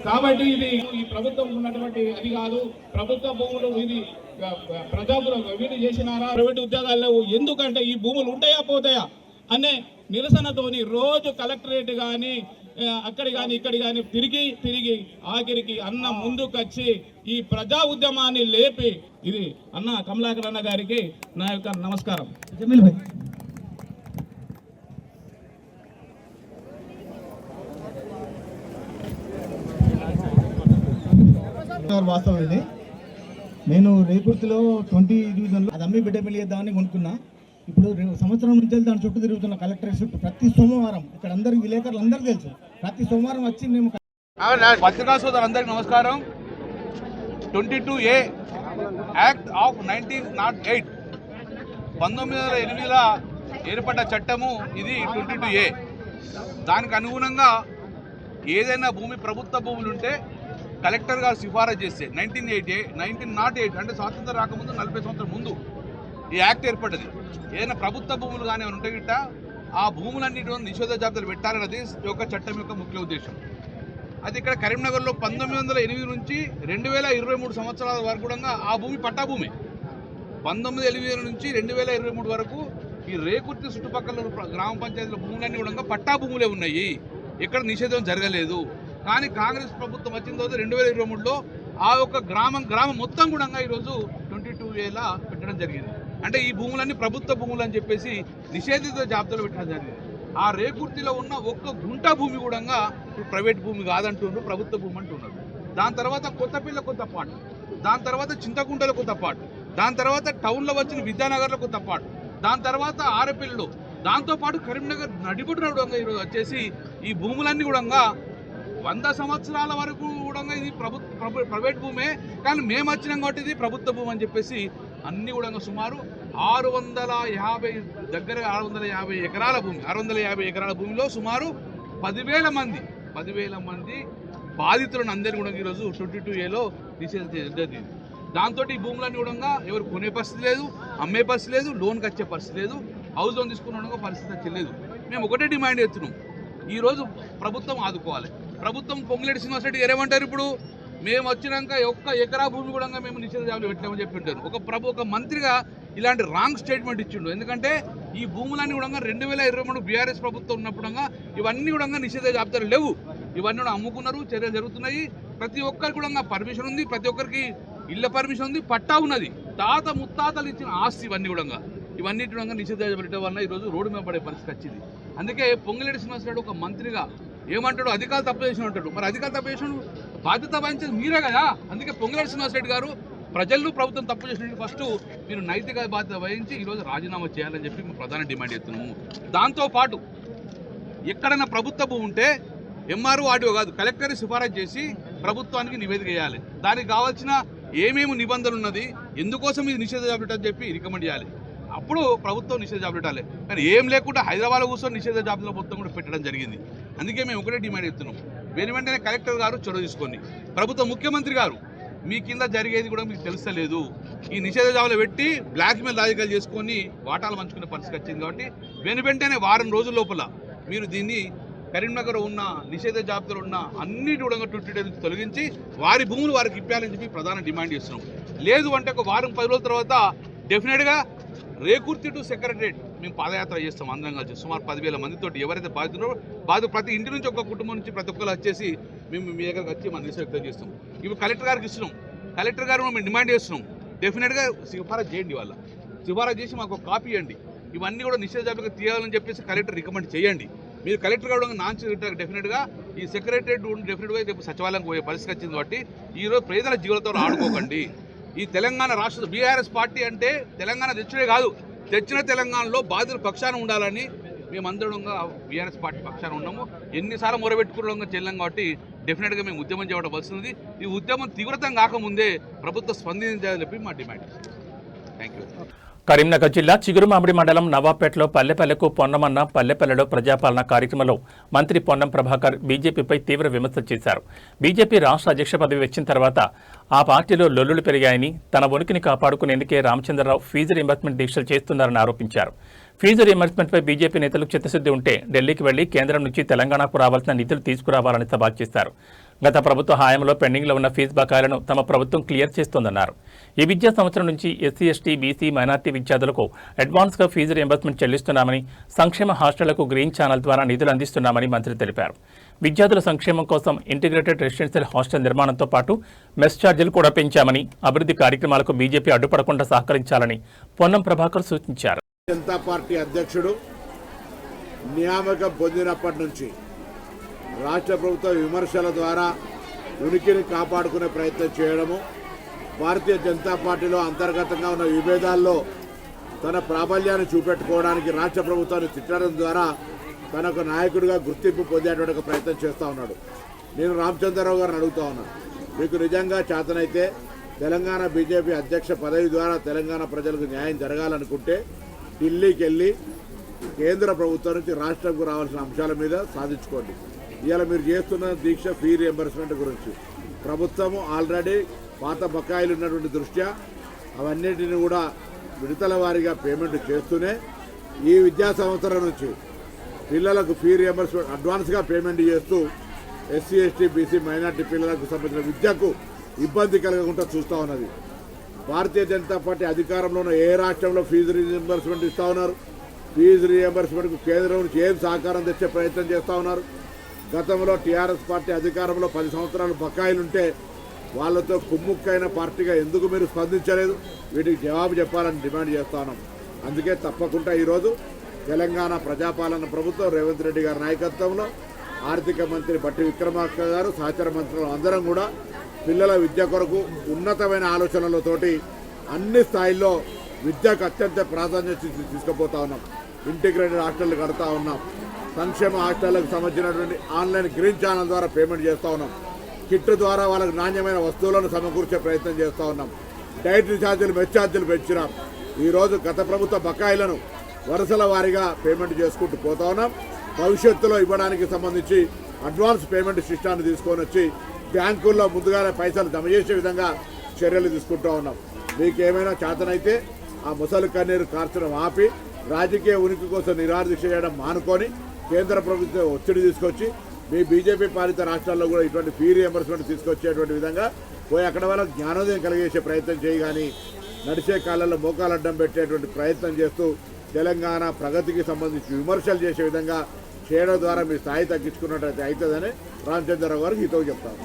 కాబట్టి ఇది ఈ ప్రభుత్వం ఉన్నటువంటి అది కాదు. ప్రభుత్వ భూములు ఇది ప్రజాపురం వీళ్ళు చేసినారా, ప్రైవేట్ ఉద్యోగాలు లేవు. ఎందుకంటే ఈ భూములు ఉంటాయా పోతాయా అనే నిరసనతోని రోజు కలెక్టరేట్ కానీ అక్కడి కానీ ఇక్కడి కానీ తిరిగి ఆఖరికి అన్న ముందుకొచ్చి ఈ ప్రజా ఉద్యమాన్ని లేపి ఇది అన్న కమలాకర్ అన్న గారికి నా యొక్క నమస్కారం. జమీల్ భాయ్ వాస్తవం ఇది. నేను రేకుర్తిలో 20 డివిజన్లో అది అమ్మి బిడ్డ పెళ్లి చేద్దామని కొనుక్కున్నా. ఇప్పుడు సంవత్సరం నుంచి దాని చుట్టూ తిరుగుతున్న కలెక్టరేట్ చుట్టూ. ప్రతి సోమవారం ఇక్కడ అందరికి విలేకరులు అందరూ తెలుసు, ప్రతి సోమవారం వచ్చి మేము పత్రికా సోదరులందరికీ నమస్కారం. 22A యాక్ట్ ఆఫ్ 1908 1908లో ఏర్పడ్డ చట్టము ఇది 22A. దానికి అనుగుణంగా ఏదైనా భూమి ప్రభుత్వ భూములు ఉంటే కలెక్టర్ గారు సిఫారసు చేస్తే 1908 అంటే స్వాతంత్రం రాకముందు 40 సంవత్సరం ముందు ఈ యాక్ట్ ఏర్పడ్డది. ఏదైనా ప్రభుత్వ భూములు కానీ ఏమైనా ఉంటే గిట్ట ఆ భూములన్నిటి నిషేధ జాబితాలు పెట్టాలన్నది యొక్క చట్టం యొక్క ముఖ్య ఉద్దేశం. అది ఇక్కడ కరీంనగర్లో 1908 నుంచి 2023 సంవత్సరాల వరకు కూడా ఆ భూమి పట్టా భూమి. 1908 నుంచి 2023 వరకు ఈ రేకుర్తి చుట్టుపక్కల గ్రామ పంచాయతీల భూములన్నీ కూడా పట్టా భూములే ఉన్నాయి. ఎక్కడ నిషేధం జరగలేదు. కానీ కాంగ్రెస్ ప్రభుత్వం వచ్చిన తర్వాత 2023లో ఆ యొక్క గ్రామం మొత్తం కూడా ఈరోజు 22Aలా పెట్టడం జరిగింది. అంటే ఈ భూములన్నీ ప్రభుత్వ భూములు అని చెప్పేసి నిషేధిత జాబితాలో పెట్టడం జరిగింది. ఆ రేకుర్తిలో ఉన్న ఒక్క గుంట భూమి కూడా ఇప్పుడు ప్రైవేట్ భూమి కాదంటున్నారు, ప్రభుత్వ భూమి అంటున్నారు. దాని తర్వాత కొత్తపల్లిలో కొంత పాటు, దాని తర్వాత చింతకుంటలో కొంత పాటు, దాని తర్వాత టౌన్లో వచ్చిన విద్యానగర్లో కొంత పాటు, దాని తర్వాత ఆరపల్లిలో, దాంతోపాటు కరీంనగర్ నడిబొడ్డున కూడా ఈరోజు వచ్చేసి ఈ భూములన్నీ కూడా 100 సంవత్సరాల వరకు కూడా ఇది ప్రైవేట్ భూమే, కానీ మేము వచ్చినాం కాబట్టి ఇది ప్రభుత్వ భూమి అని చెప్పేసి అన్నీ కూడా సుమారు 650 ఎకరాల భూమి, 650 ఎకరాల భూమిలో సుమారు 10,000 మంది బాధితులను అందరినీ కూడా ఈరోజు 22A నిషేధించింది. దాంతో ఈ భూములన్నీ కూడా ఎవరు కొనే పరిస్థితి లేదు, అమ్మే పరిస్థితి లేదు, లోన్కి వచ్చే పరిస్థితి లేదు, హౌస్ లోన్ తీసుకున్న పరిస్థితి వచ్చలేదు. మేము ఒకటే డిమాండ్ చేస్తున్నాం, ఈరోజు ప్రభుత్వం ఆదుకోవాలి. ప్రభుత్వం పొంగులేటి శ్రీనివాసరెడ్డి ఏమంటారు, ఇప్పుడు మేము వచ్చినాక ఒక్క ఎకరా భూమి కూడా మేము నిషేధ జాబితా పెట్టామని చెప్పి ఉంటారు. ఒక మంత్రిగా ఇలాంటి రాంగ్ స్టేట్మెంట్ ఇచ్చిండు. ఎందుకంటే ఈ భూములన్నీ కూడా 2023 బీఆర్ఎస్ ప్రభుత్వం ఉన్నప్పుడు ఇవన్నీ కూడా నిషేధ జాబితాలు లేవు, ఇవన్నీ కూడా అమ్ముకున్నారు, చర్యలు జరుగుతున్నాయి. ప్రతి ఒక్కరికి కూడా పర్మిషన్ ఉంది, ప్రతి ఒక్కరికి ఇళ్ళ పర్మిషన్ ఉంది, పట్టా ఉన్నది, తాత ముత్తాతలు ఇచ్చిన ఆస్తి ఇవన్నీ కూడా నిషేధ పెట్టడం వల్ల ఈరోజు రోడ్డు మీద పడే పరిస్థితి వచ్చింది. అందుకే పొంగులేటి శ్రీనివాసరెడ్డి ఒక మంత్రిగా ఏమంటాడు, అధికారులు తప్పు చేసిన అంటాడు. మరి అధికారులు తప్పు చేసిన బాధ్యత వహించేది మీరే కదా. అందుకే పొంగులేటి శ్రీనివాసరెడ్డి గారు ప్రజలు ప్రభుత్వం తప్పు చేసిన ఫస్ట్ మీరు నైతిక బాధ్యత వహించి ఈరోజు రాజీనామా చేయాలని చెప్పి మేము ప్రధాన డిమాండ్ చేస్తున్నాము. దాంతోపాటు ఎక్కడైనా ప్రభుత్వ భూమి ఉంటే ఎంఆర్ఓ ఆర్డీఓ కాదు, కలెక్టర్ సిఫారసు చేసి ప్రభుత్వానికి నివేదిక చేయాలి. దానికి కావాల్సిన ఏమేమి నిబంధనలు ఉన్నది, ఎందుకోసం ఇది నిషేధ జాబితా అని చెప్పి రికమెండ్ చేయాలి. అప్పుడు ప్రభుత్వం నిషేధ జాబితా పెట్టాలి. కానీ ఏం లేకుండా హైదరాబాద్లో కూర్చొని నిషేధ జాబితా మొత్తం కూడా పెట్టడం జరిగింది. అందుకే మేము ఒకటే డిమాండ్ చేస్తున్నాం, వెంటనే కలెక్టర్ గారు చొరవ తీసుకొని, ప్రభుత్వ ముఖ్యమంత్రి గారు మీ కింద జరిగేది కూడా మీకు తెలుస్తలేదు, ఈ నిషేధ జాబితా పెట్టి బ్లాక్ మెయిల్ రాజకీయాలు చేసుకొని వాటాలు పంచుకునే పరిస్థితి వచ్చింది. కాబట్టి వెంటనే వారం రోజుల లోపల మీరు దీన్ని కరీంనగర్ ఉన్న నిషేధ జాబితాలో ఉన్న అన్నిటి కూడా 22 నుంచి తొలగించి వారి భూములు వారికి ఇప్పాలని చెప్పి ప్రధాన డిమాండ్ చేస్తున్నాం. లేదు అంటే ఒక వారం 10 రోజుల తర్వాత డెఫినెట్గా రేకుర్తి టు సెక్రటరేట్ మేము పాదయాత్ర చేస్తాం అందరం కలిసి. సుమారు 10,000 మందితో ఎవరైతే బాధితున్నారో ప్రతి ఇంటి నుంచి ఒక కుటుంబం నుంచి ప్రతి ఒక్కరు వచ్చేసి మేము మీ దగ్గరకు వచ్చి మన నిరసన వ్యక్తం చేస్తాం. ఇవి కలెక్టర్ గారికి ఇస్తున్నాం, కలెక్టర్ గారు మేము డిమాండ్ చేస్తున్నాం, డెఫినెట్గా సిఫారసు చేయండి, వాళ్ళ సిఫారసు చేసి మాకు ఒక కాపీ ఇవ్వండి. ఇవన్నీ కూడా నిషేధ జాబితా తీయాలని చెప్పేసి కలెక్టర్ రికమెండ్ చేయండి. మీరు కలెక్టర్ కూడా నాన్ డెఫినెట్గా ఈ సెక్రటరేట్ డెఫినెట్గా రేపు సచివాలయం పోయే పరిస్థితి వచ్చింది. కాబట్టి ఈరోజు పేదల జీవితంతో ఆడుకోకండి. ఈ తెలంగాణ రాష్ట్ర బీఆర్ఎస్ పార్టీ అంటే తెలంగాణ తెచ్చుడే కాదు, తెచ్చిన తెలంగాణలో బాధితుల పక్షాన ఉండాలని మేమందరం బీఆర్ఎస్ పార్టీ పక్షాన ఉన్నాము. ఎన్నిసార్లు మొరబెట్టుకున్నాం చెల్లం. కాబట్టి డెఫినెట్గా మేము ఉద్యమం చేయడం వస్తుంది. ఈ ఉద్యమం తీవ్రతం కాకముందే ప్రభుత్వం స్పందించాలని చెప్పి మా డిమాండ్. Thank you. కరీంనగర్ జిల్లా చిగురుమామిడి మండలం నవాపేటలో పల్లెపల్లెకు పొన్నమన్న పల్లెపల్లెలో ప్రజాపాలన కార్యక్రమంలో మంత్రి పొన్నం ప్రభాకర్ బీజేపీపై తీవ్ర విమర్శలు చేశారు. బీజేపీ రాష్ట్ర అధ్యక్ష పదవి వచ్చిన తర్వాత ఆ పార్టీలో లొల్లులు పెరిగాయని, తన ఉనికిని కాపాడుకునేందుకే రామచంద్రరావు ఫీజు రీయింబర్స్మెంట్ దీక్షలు చేస్తున్నారని ఆరోపించారు. ఫీజు రీయింబర్స్మెంట్పై బీజేపీ నేతలకు చిత్తశుద్ధి ఉంటే ఢిల్లీకి వెళ్లి కేంద్రం నుంచి తెలంగాణకు రావాల్సిన నిధులు తీసుకురావాలని సవాల్ చేశారు. గత ప్రభుత్వ హయాంలో పెండింగ్లో ఉన్న ఫీజు బకాయిలను తమ ప్రభుత్వం క్లియర్ చేస్తోందన్నారు. ఈ విద్యా సంవత్సరం నుంచి ఎస్సీ, ఎస్టీ, బీసీ, మైనార్టీ విద్యార్థులకు అడ్వాన్స్గా ఫీజు రీయింబర్స్మెంట్ చెల్లిస్తున్నామని, సంక్షేమ హాస్టళ్లకు గ్రీన్ ఛానల్ ద్వారా నిధులు అందిస్తున్నామని మంత్రి తెలిపారు. విద్యార్థుల సంక్షేమం కోసం ఇంటిగ్రేటెడ్ రెసిడెన్షియల్ హాస్టల్ నిర్మాణంతో పాటు మెస్ ఛార్జీలు కూడా పెంచామని, అభివృద్ధి కార్యక్రమాలకు బీజేపీ అడ్డుపడకుండా సహకరించాలని పొన్నం ప్రభాకర్ సూచించారు. జనతా పార్టీ అధ్యక్షుడు నియామకం పొందినప్పటి నుంచి రాష్ట్ర ప్రభుత్వ విమర్శల ద్వారా ఉనికిని కాపాడుకునే ప్రయత్నం చేయడము, భారతీయ జనతా పార్టీలో అంతర్గతంగా ఉన్న విభేదాల్లో తన ప్రాబల్యాన్ని చూపెట్టుకోవడానికి రాష్ట్ర ప్రభుత్వాన్ని తిట్టడం ద్వారా తనకు నాయకుడిగా గుర్తింపు పొందేటువంటి ఒక ప్రయత్నం చేస్తూ ఉన్నాడు. నేను రామచంద్రరావు గారిని అడుగుతూ ఉన్నాను, మీకు నిజంగా చేతనైతే తెలంగాణ బీజేపీ అధ్యక్ష పదవి ద్వారా తెలంగాణ ప్రజలకు న్యాయం జరగాలనుకుంటే ఢిల్లీకి వెళ్ళి కేంద్ర ప్రభుత్వం నుంచి రాష్ట్రంకు రావాల్సిన అంశాల మీద సాధించుకోండి. ఇవాళ మీరు చేస్తున్న దీక్ష ఫీ రియంబర్స్మెంట్ గురించి ప్రభుత్వము ఆల్రెడీ పాత బకాయిలు ఉన్నటువంటి దృష్ట్యా అవన్నిటిని కూడా విడతల వారీగా పేమెంట్ చేస్తూనే ఈ విద్యా సంవత్సరం నుంచి పిల్లలకు ఫీ రియంబర్స్మెంట్ అడ్వాన్స్గా పేమెంట్ చేస్తూ ఎస్సీ, ఎస్టీ, బీసీ, మైనార్టీ పిల్లలకు సంబంధించిన విద్యకు ఇబ్బంది కలగకుండా చూస్తూ ఉన్నది. భారతీయ జనతా పార్టీ అధికారంలో ఉన్న ఏ రాష్ట్రంలో ఫీజు రియంబర్స్మెంట్ ఇస్తూ ఉన్నారు. ఫీజు రియంబర్స్మెంట్కు కేంద్రం నుంచి ఏం సహకారం తెచ్చే ప్రయత్నం చేస్తూ ఉన్నారు. గతంలో టీఆర్ఎస్ పార్టీ అధికారంలో 10 సంవత్సరాలు బకాయిలుంటే వాళ్ళతో కుమ్ముక్కైన పార్టీగా ఎందుకు మీరు స్పందించలేదు? వీటికి జవాబు చెప్పాలని డిమాండ్ చేస్తా ఉన్నాం. అందుకే తప్పకుండా ఈరోజు తెలంగాణ ప్రజాపాలన ప్రభుత్వం రేవంత్ రెడ్డి గారి నాయకత్వంలో ఆర్థిక మంత్రి బట్టి విక్రమార్క గారు సహచర మంత్రులు అందరం కూడా పిల్లల విద్య కొరకు ఉన్నతమైన ఆలోచనలతోటి అన్ని స్థాయిల్లో విద్యకు అత్యంత ప్రాధాన్యత తీసుకుపోతా ఉన్నాం. ఇంటిగ్రేటెడ్ హాస్టళ్లు కడతా ఉన్నాం. సంక్షేమ హాస్టళ్లకు సంబంధించినటువంటి ఆన్లైన్ గ్రీన్ ఛానల్ ద్వారా పేమెంట్ చేస్తూ ఉన్నాం. కిట్ ద్వారా వాళ్ళకు నాణ్యమైన వస్తువులను సమకూర్చే ప్రయత్నం చేస్తూ ఉన్నాం. డైటరీ ఛార్జీలు, మెస్ ఛార్జీలు పెంచినాం. ఈరోజు గత ప్రభుత్వ బకాయిలను వరుసల వారీగా పేమెంట్ చేసుకుంటూ పోతా ఉన్నాం. భవిష్యత్తులో ఇవ్వడానికి సంబంధించి అడ్వాన్స్ పేమెంట్ సిస్టాన్ని తీసుకొని వచ్చి బ్యాంకుల్లో ముందుగానే పైసలు జమ చేసే విధంగా చర్యలు తీసుకుంటూ ఉన్నాం. మీకేమైనా చేతనైతే ఆ ముసలి కన్నీరు కార్చడం ఆపి రాజకీయ ఉనికి కోసం నిరాదీక్ష చేయడం మానుకొని కేంద్ర ప్రభుత్వం ఒత్తిడి తీసుకొచ్చి మీ బీజేపీ పాలిత రాష్ట్రాల్లో కూడా ఇటువంటి ఫీ రియంబర్స్మెంట్ తీసుకొచ్చేటువంటి విధంగా పోయి అక్కడ వాళ్ళకి జ్ఞానోదయం కలిగేసే ప్రయత్నం చేయి, కానీ నడిచే కాలంలో మోకాలు అడ్డం పెట్టేటువంటి ప్రయత్నం చేస్తూ తెలంగాణ ప్రగతికి సంబంధించి విమర్శలు చేసే విధంగా చేయడం ద్వారా మీ స్థాయి తగ్గించుకున్నట్టయితే అవుతుందని రామచంద్రరావు గారికి హితవు చెప్తాను.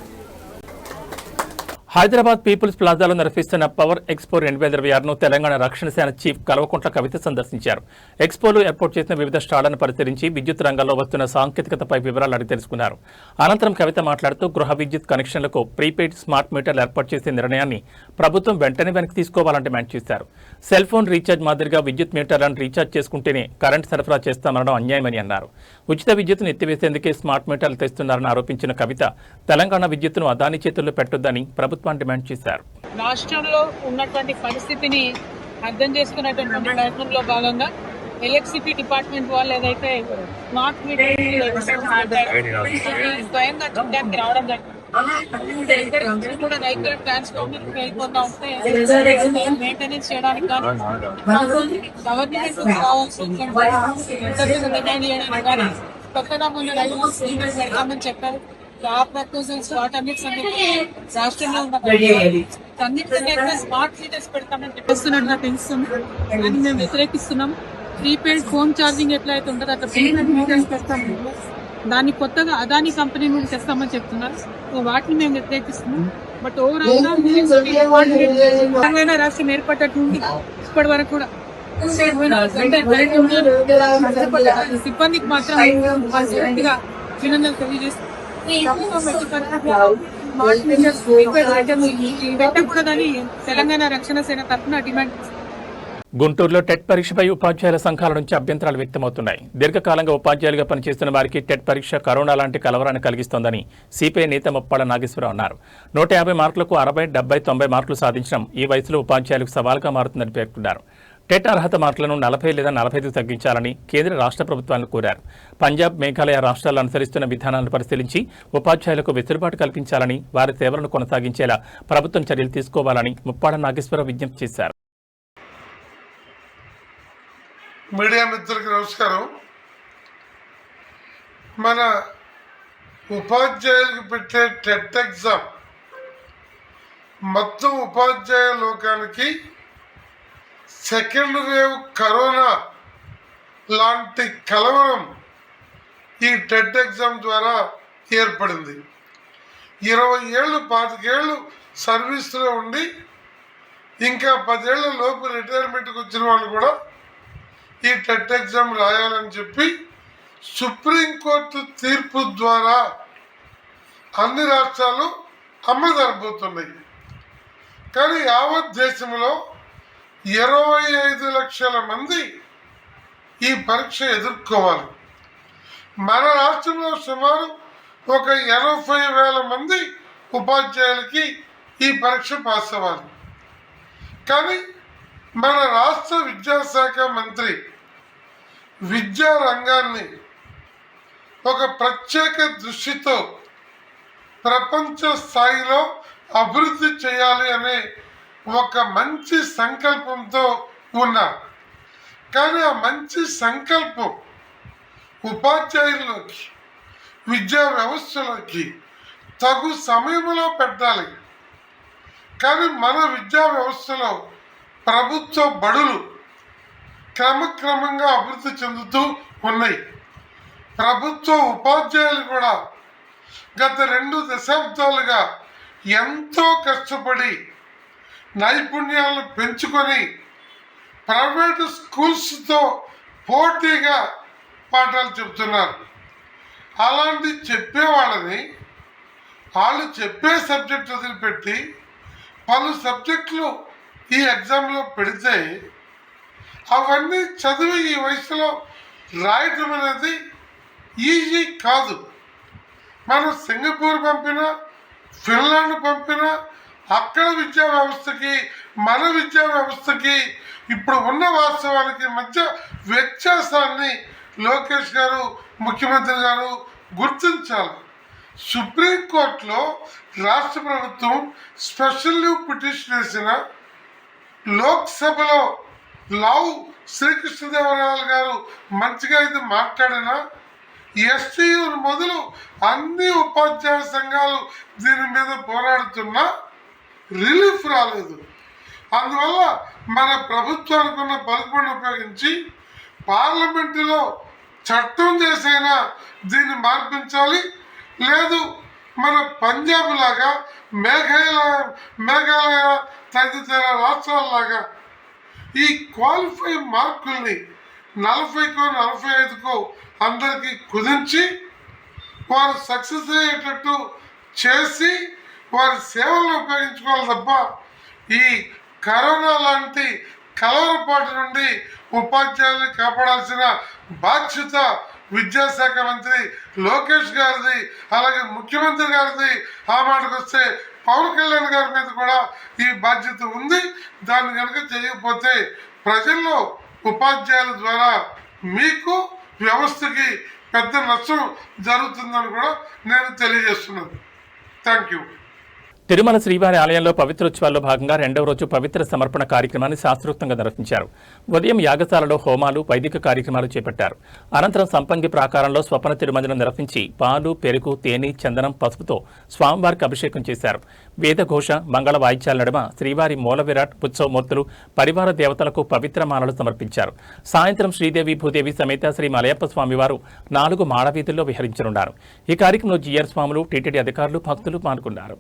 హైదరాబాద్ పీపుల్స్ ప్లాజాలో నిర్వహిస్తున్న పవర్ ఎక్స్పో 2026ను తెలంగాణ రక్షణ సేన చీఫ్ కల్వకుంట్ల కవిత సందర్శించారు. ఎక్స్పోలో ఏర్పాటు చేసిన వివిధ స్టాళ్లను పరిశీలించి విద్యుత్ రంగంలో వస్తున్న సాంకేతికతపై వివరాలు అడిగి తెలుసుకున్నారు. అనంతరం కవిత మాట్లాడుతూ గృహ విద్యుత్ కనెక్షన్లకు ప్రీపెయిడ్ స్మార్ట్ మీటర్లు ఏర్పాటు చేసే నిర్ణయాన్ని ప్రభుత్వం వెంటనే వెనక్కి తీసుకోవాలని డిమాండ్ చేశారు. సెల్ ఫోన్ రీఛార్జ్ మాదిరిగా విద్యుత్ మీటర్లను రీఛార్జ్ చేసుకుంటేనే కరెంట్ సరఫరా చేస్తామనడం అన్యాయమని అన్నారు. ఉచిత విద్యుత్తును ఎత్తివేసేందుకే స్మార్ట్ మీటర్లు తెస్తున్నారని ఆరోపించిన కవిత తెలంగాణ విద్యుత్తును అదాని చేతుల్లో పెట్టొద్దని ప్రభుత్వం డిమాండ్ చేశారు. రాష్ట్రంలో ఉన్నటువంటి పరిస్థితిని అర్థం చేసుకున్నటువంటి ప్రయత్నంలో భాగంగా ఎలక్ట్రిసిటీ డిపార్ట్మెంట్ వాళ్ళు ఏదైతే స్మార్ట్ మీటర్ స్వయంగా చూడడానికి రావడం జరిగింది. కూడా రైతుల ట్రాన్స్ఫార్మర్ వెళ్ళిపోతా ఉంటే మెయింటెనెన్స్ చేయడానికి కానీ గవర్నమెంట్ కావాల్సిన డిమాండ్ చేయడానికి కానీ కొత్తగా ముందు రైతులు పెడతామని చెప్పారు. ఆ ప్రపోజల్స్ వాటన్నిటి రాష్ట్రంలో ఉన్న స్మార్ట్ మీటర్స్ పెడతామని చెప్పేస్తున్నట్టుగా తెలుస్తుంది. అని మేము వ్యతిరేకిస్తున్నాం. ప్రీపెయిడ్ ఫోన్ ఛార్జింగ్ ఎట్లయితే ఉంటుందో అట్లా ప్రీపెయిడ్ మీటర్స్ పెడతాము. దాన్ని కొత్తగా అదాని కంపెనీ నుండి తెస్తామని చెప్తున్నారు. వాటిని మేము వ్యతిరేకిస్తున్నాం. బట్ ఓవరాల్ గా తెలంగాణ రాష్ట్రం ఏర్పడ్డట్టు ఇప్పటి వరకు కూడా సిబ్బందికి మాత్రం అభినందనలు తెలియజేస్తున్నాం. పెట్టకూడదని తెలంగాణ రక్షణ సేన తరఫున డిమాండ్. గుంటూరులో టెట్ పరీక్షపై ఉపాధ్యాయుల సంఘాల నుంచి అభ్యంతరాలు వ్యక్తమవుతున్నాయి. దీర్ఘకాలంగా ఉపాధ్యాయులుగా పనిచేస్తున్న వారికి టెట్ పరీక్ష కరోనా లాంటి కలవరాన్ని కలిగిస్తోందని సిపిఐ నేత ముప్పాళ్ల నాగేశ్వరరావు అన్నారు. 150 మార్కులకు 60, 70, 90 మార్కులు సాధించడం ఈ వయసులో ఉపాధ్యాయులకు సవాల్గా మారుతుందని పేర్కొన్నారు. టెట్ అర్హత మార్కులను 40 లేదా 45 తగ్గించాలని కేంద్ర రాష్ట్ర ప్రభుత్వాలను కోరారు. పంజాబ్, మేఘాలయ రాష్ట్రాలు అనుసరిస్తున్న విధానాలను పరిశీలించి ఉపాధ్యాయులకు వెసులుబాటు కల్పించాలని, వారి సేవలను కొనసాగించేలా ప్రభుత్వం చర్యలు తీసుకోవాలని ముప్పాళ్ల నాగేశ్వరరావు విజ్ఞప్తి చేశారు. మీడియా మిత్రులకి నమస్కారం. మన ఉపాధ్యాయులకు పెట్టే టెట్ ఎగ్జామ్ మొత్తం ఉపాధ్యాయ లోకానికి సెకండ్ వేవ్ కరోనా లాంటి కలవరం ఈ టెట్ ఎగ్జామ్ ద్వారా ఏర్పడింది. 20 ఏళ్ళు 25 ఏళ్ళు సర్వీస్లో ఉండి ఇంకా 10 ఏళ్ల లోపు రిటైర్మెంట్కి వచ్చిన వాళ్ళు కూడా ఈ టెట్ ఎగ్జామ్ రాయాలని చెప్పి సుప్రీంకోర్టు తీర్పు ద్వారా అన్ని రాష్ట్రాలు అమలు జరగబోతున్నాయి. కానీ యావత్ దేశంలో 25 లక్షల మంది ఈ పరీక్ష ఎదుర్కోవాలి. మన రాష్ట్రంలో సుమారు ఒక 80,000 మంది ఉపాధ్యాయులకి ఈ పరీక్ష పాస్ అవ్వాలి. కానీ మన రాష్ట్ర విద్యాశాఖ మంత్రి విద్యా రంగాన్ని ఒక ప్రత్యేక దృష్టితో ప్రపంచ స్థాయిలో అభివృద్ధి చేయాలి అనే ఒక మంచి సంకల్పంతో ఉన్నారు. కానీ ఆ మంచి సంకల్పం ఉపాధ్యాయుల్లోకి, విద్యా వ్యవస్థలోకి తగు సమయంలో పెట్టాలి. కానీ మన విద్యా వ్యవస్థలో ప్రభుత్వ బడులు క్రమక్రమంగా అభివృద్ధి చెందుతూ ఉన్నాయి. ప్రభుత్వ ఉపాధ్యాయులు కూడా గత 2 దశాబ్దాలుగా ఎంతో కష్టపడి నైపుణ్యాలను పెంచుకొని ప్రైవేటు స్కూల్స్తో పోటీగా పాఠాలు చెప్తున్నారు. అలాంటి చెప్పేవాళ్ళని వాళ్ళు చెప్పే సబ్జెక్ట్ వదిలిపెట్టి పలు సబ్జెక్టులు ఈ ఎగ్జామ్లో పెడితే అవన్నీ చదివి ఈ వయసులో రాయటం అనేది ఈజీ కాదు. మనం సింగపూర్ పంపినా, ఫిన్లాండ్ పంపినా అక్కడ విద్యా వ్యవస్థకి మన విద్యా వ్యవస్థకి ఇప్పుడు ఉన్న వాస్తవానికి మధ్య వ్యత్యాసాన్ని లోకేష్ గారు, ముఖ్యమంత్రి గారు గుర్తించాలి. సుప్రీంకోర్టులో రాష్ట్ర ప్రభుత్వం స్పెషల్ లీవ్ పిటిషన్ వేసిన, లోక్సభలో లావు శ్రీకృష్ణదేవరాయలు గారు మంచిగా ఇది మాట్లాడిన, ఎస్టీయూ మొదలు అన్ని ఉపాధ్యాయ సంఘాలు దీని మీద పోరాడుతున్నా రిలీఫ్ రాలేదు. అందువల్ల మన ప్రభుత్వానికి ఉన్న బలపడిని ఉపయోగించి పార్లమెంటులో చట్టం చేసైనా దీన్ని మార్పించాలి. లేదు మన పంజాబ్ లాగా, మేఘాలయ తదితర రాష్ట్రాలలాగా ఈ క్వాలిఫై మార్కుల్ని 40కో 45కో అందరికీ కుదించి వారు సక్సెస్ అయ్యేటట్టు చేసి వారి సేవలను ఉపయోగించుకోవాలి తప్ప ఈ కరోనా లాంటి కలవరపాటు నుండి ఉపాధ్యాయుల్ని కాపాడాల్సిన బాధ్యత విద్యాశాఖ మంత్రి లోకేష్ గారిది, అలాగే ముఖ్యమంత్రి గారిది. ఆ మాటకు వస్తే పవన్ కళ్యాణ్ గారి మీద కూడా ఈ బాధ్యత ఉంది. దాన్ని కనుక చేయకపోతే ప్రజల్లో ఉపాధ్యాయుల ద్వారా మీకు వ్యవస్థకి పెద్ద నష్టం జరుగుతుందని కూడా నేను తెలియజేస్తున్నాను. Thank you. తిరుమల శ్రీవారి ఆలయంలో పవిత్రోత్సవాల్లో భాగంగా 2వ రోజు పవిత్ర సమర్పణ కార్యక్రమాన్ని శాస్త్రోక్తంగా నిర్వహించారు. ఉదయం యాగశాలలో హోమాలు, వైదిక కార్యక్రమాలు చేపట్టారు. అనంతరం సంపంగి ప్రాకారంలో స్వపన తిరుమంజనం నిర్వహించి పాలు, పెరుగు, తేనె, చందనం, పసుపుతో స్వామివారికి అభిషేకం చేశారు. వేదఘోష, మంగళ వాయిద్యాల నడుమ శ్రీవారి మూల విరాట్ ఉత్సవమూర్తులు, పరివార దేవతలకు పవిత్ర మాలలు సమర్పించారు. సాయంత్రం శ్రీదేవి భూదేవి సమేత శ్రీ మలయప్ప స్వామివారు 4 మాడవీధుల్లో విహరించనున్నారు. ఈ కార్యక్రమంలో జీఆర్ స్వాములు, టీటీడీ అధికారులు, భక్తులు పాల్గొన్నారు.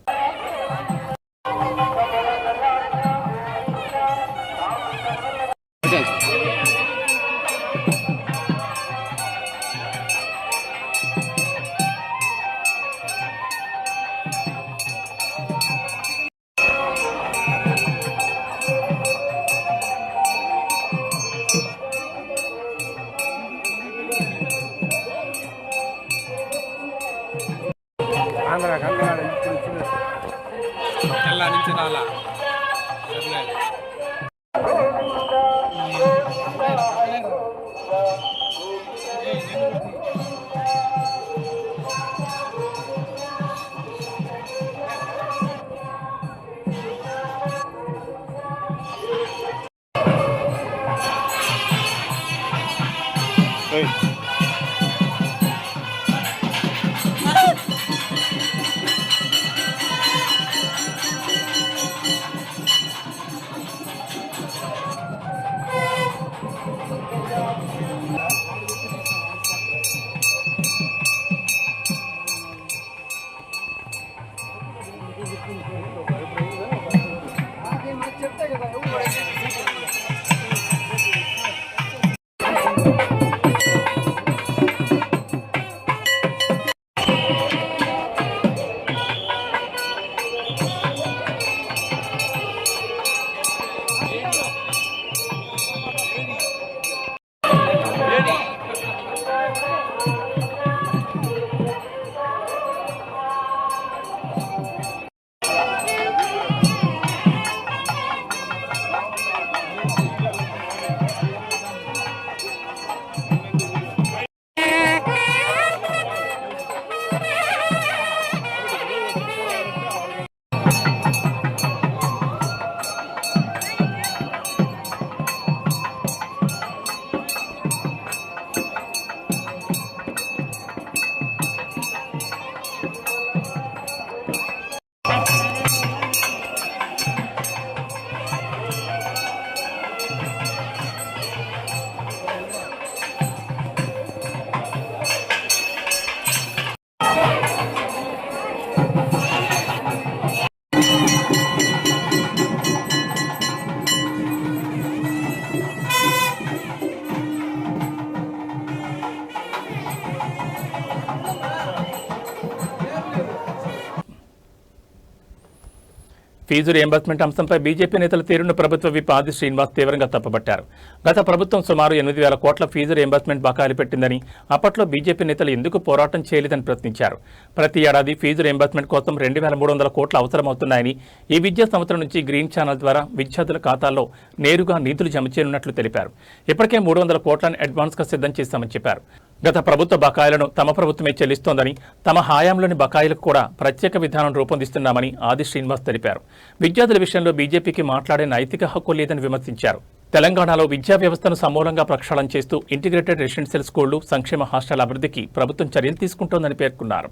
ఫీజు రియంబర్స్మెంట్ అంశంపై బీజేపీ నేతల తీరును ప్రభుత్వ విప్ ఆది శ్రీనివాస్ తీవ్రంగా తప్పుపట్టారు. గత ప్రభుత్వం సుమారు 8,000 కోట్ల ఫీజు రియంబర్స్మెంట్ బకాయిలు పెట్టిందని, అప్పట్లో బీజేపీ నేతలు ఎందుకు పోరాటం చేయలేదని ప్రశ్నించారు. ప్రతి ఏడాది ఫీజు రియంబర్స్మెంట్ కోసం 2,300 కోట్లు అవసరమవుతున్నాయని, ఈ విద్యా సంవత్సరం నుంచి గ్రీన్ ఛానల్ ద్వారా విద్యార్థుల ఖాతాల్లో నేరుగా నిధులు జమ చేయనున్నట్లు తెలిపారు. ఇప్పటికే 300 కోట్లను అడ్వాన్స్గా సిద్ధం చేశామని చెప్పారు. గత ప్రభుత్వ బకాయిలను తమ ప్రభుత్వమే చెల్లిస్తోందని, తమ హయాంలోని బకాయిలకు కూడా ప్రత్యేక విధానం రూపొందిస్తున్నామని ఆది శ్రీనివాస్ తెలిపారు. విద్యార్థుల విషయంలో బీజేపీకి మాట్లాడే నైతిక హక్కు లేదని విమర్శించారు. తెలంగాణలో విద్యా వ్యవస్థను సమూలంగా ప్రక్షాళన చేస్తూ ఇంటిగ్రేటెడ్ రెసిడెన్షియల్ స్కూళ్లు, సంక్షేమ హాస్టల్ అభివృద్ధికి ప్రభుత్వం చర్యలు తీసుకుంటోందని పేర్కొన్నారు.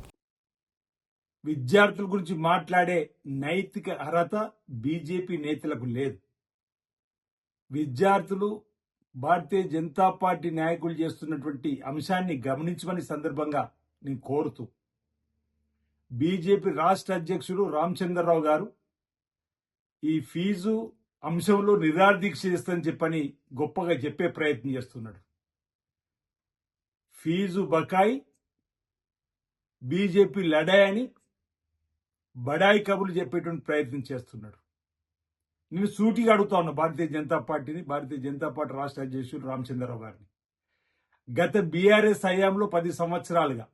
విద్యార్థుల గురించి మాట్లాడే నైతిక అర్హత బీజేపీ నేతలకు లేదు. విద్యార్థులు భారతీయ జనతా పార్టీ నాయకులు చేస్తున్నటువంటి అంశాన్ని గమనించమని సందర్భంగా నేను కోరుతూ, బీజేపీ రాష్ట్ర అధ్యక్షుడు రామచంద్రరావు గారు ఈ ఫీజు అంశంలో నిరాదీక్ష చేస్తానని చెప్పని గొప్పగా చెప్పే ప్రయత్నం చేస్తున్నాడు. ఫీజు బకాయి బీజేపీ లడాయని బడాయి కబుర్లు చెప్పేటువంటి ప్రయత్నం చేస్తున్నాడు. నేను సూటిగా అడుగుతా ఉన్నా భారతీయ జనతా పార్టీ రాష్ట్ర అధ్యక్షుడు రామచంద్రరావు గారిని. గత బీఆర్ఎస్ హయాంలో 10 సంవత్సరాలుగా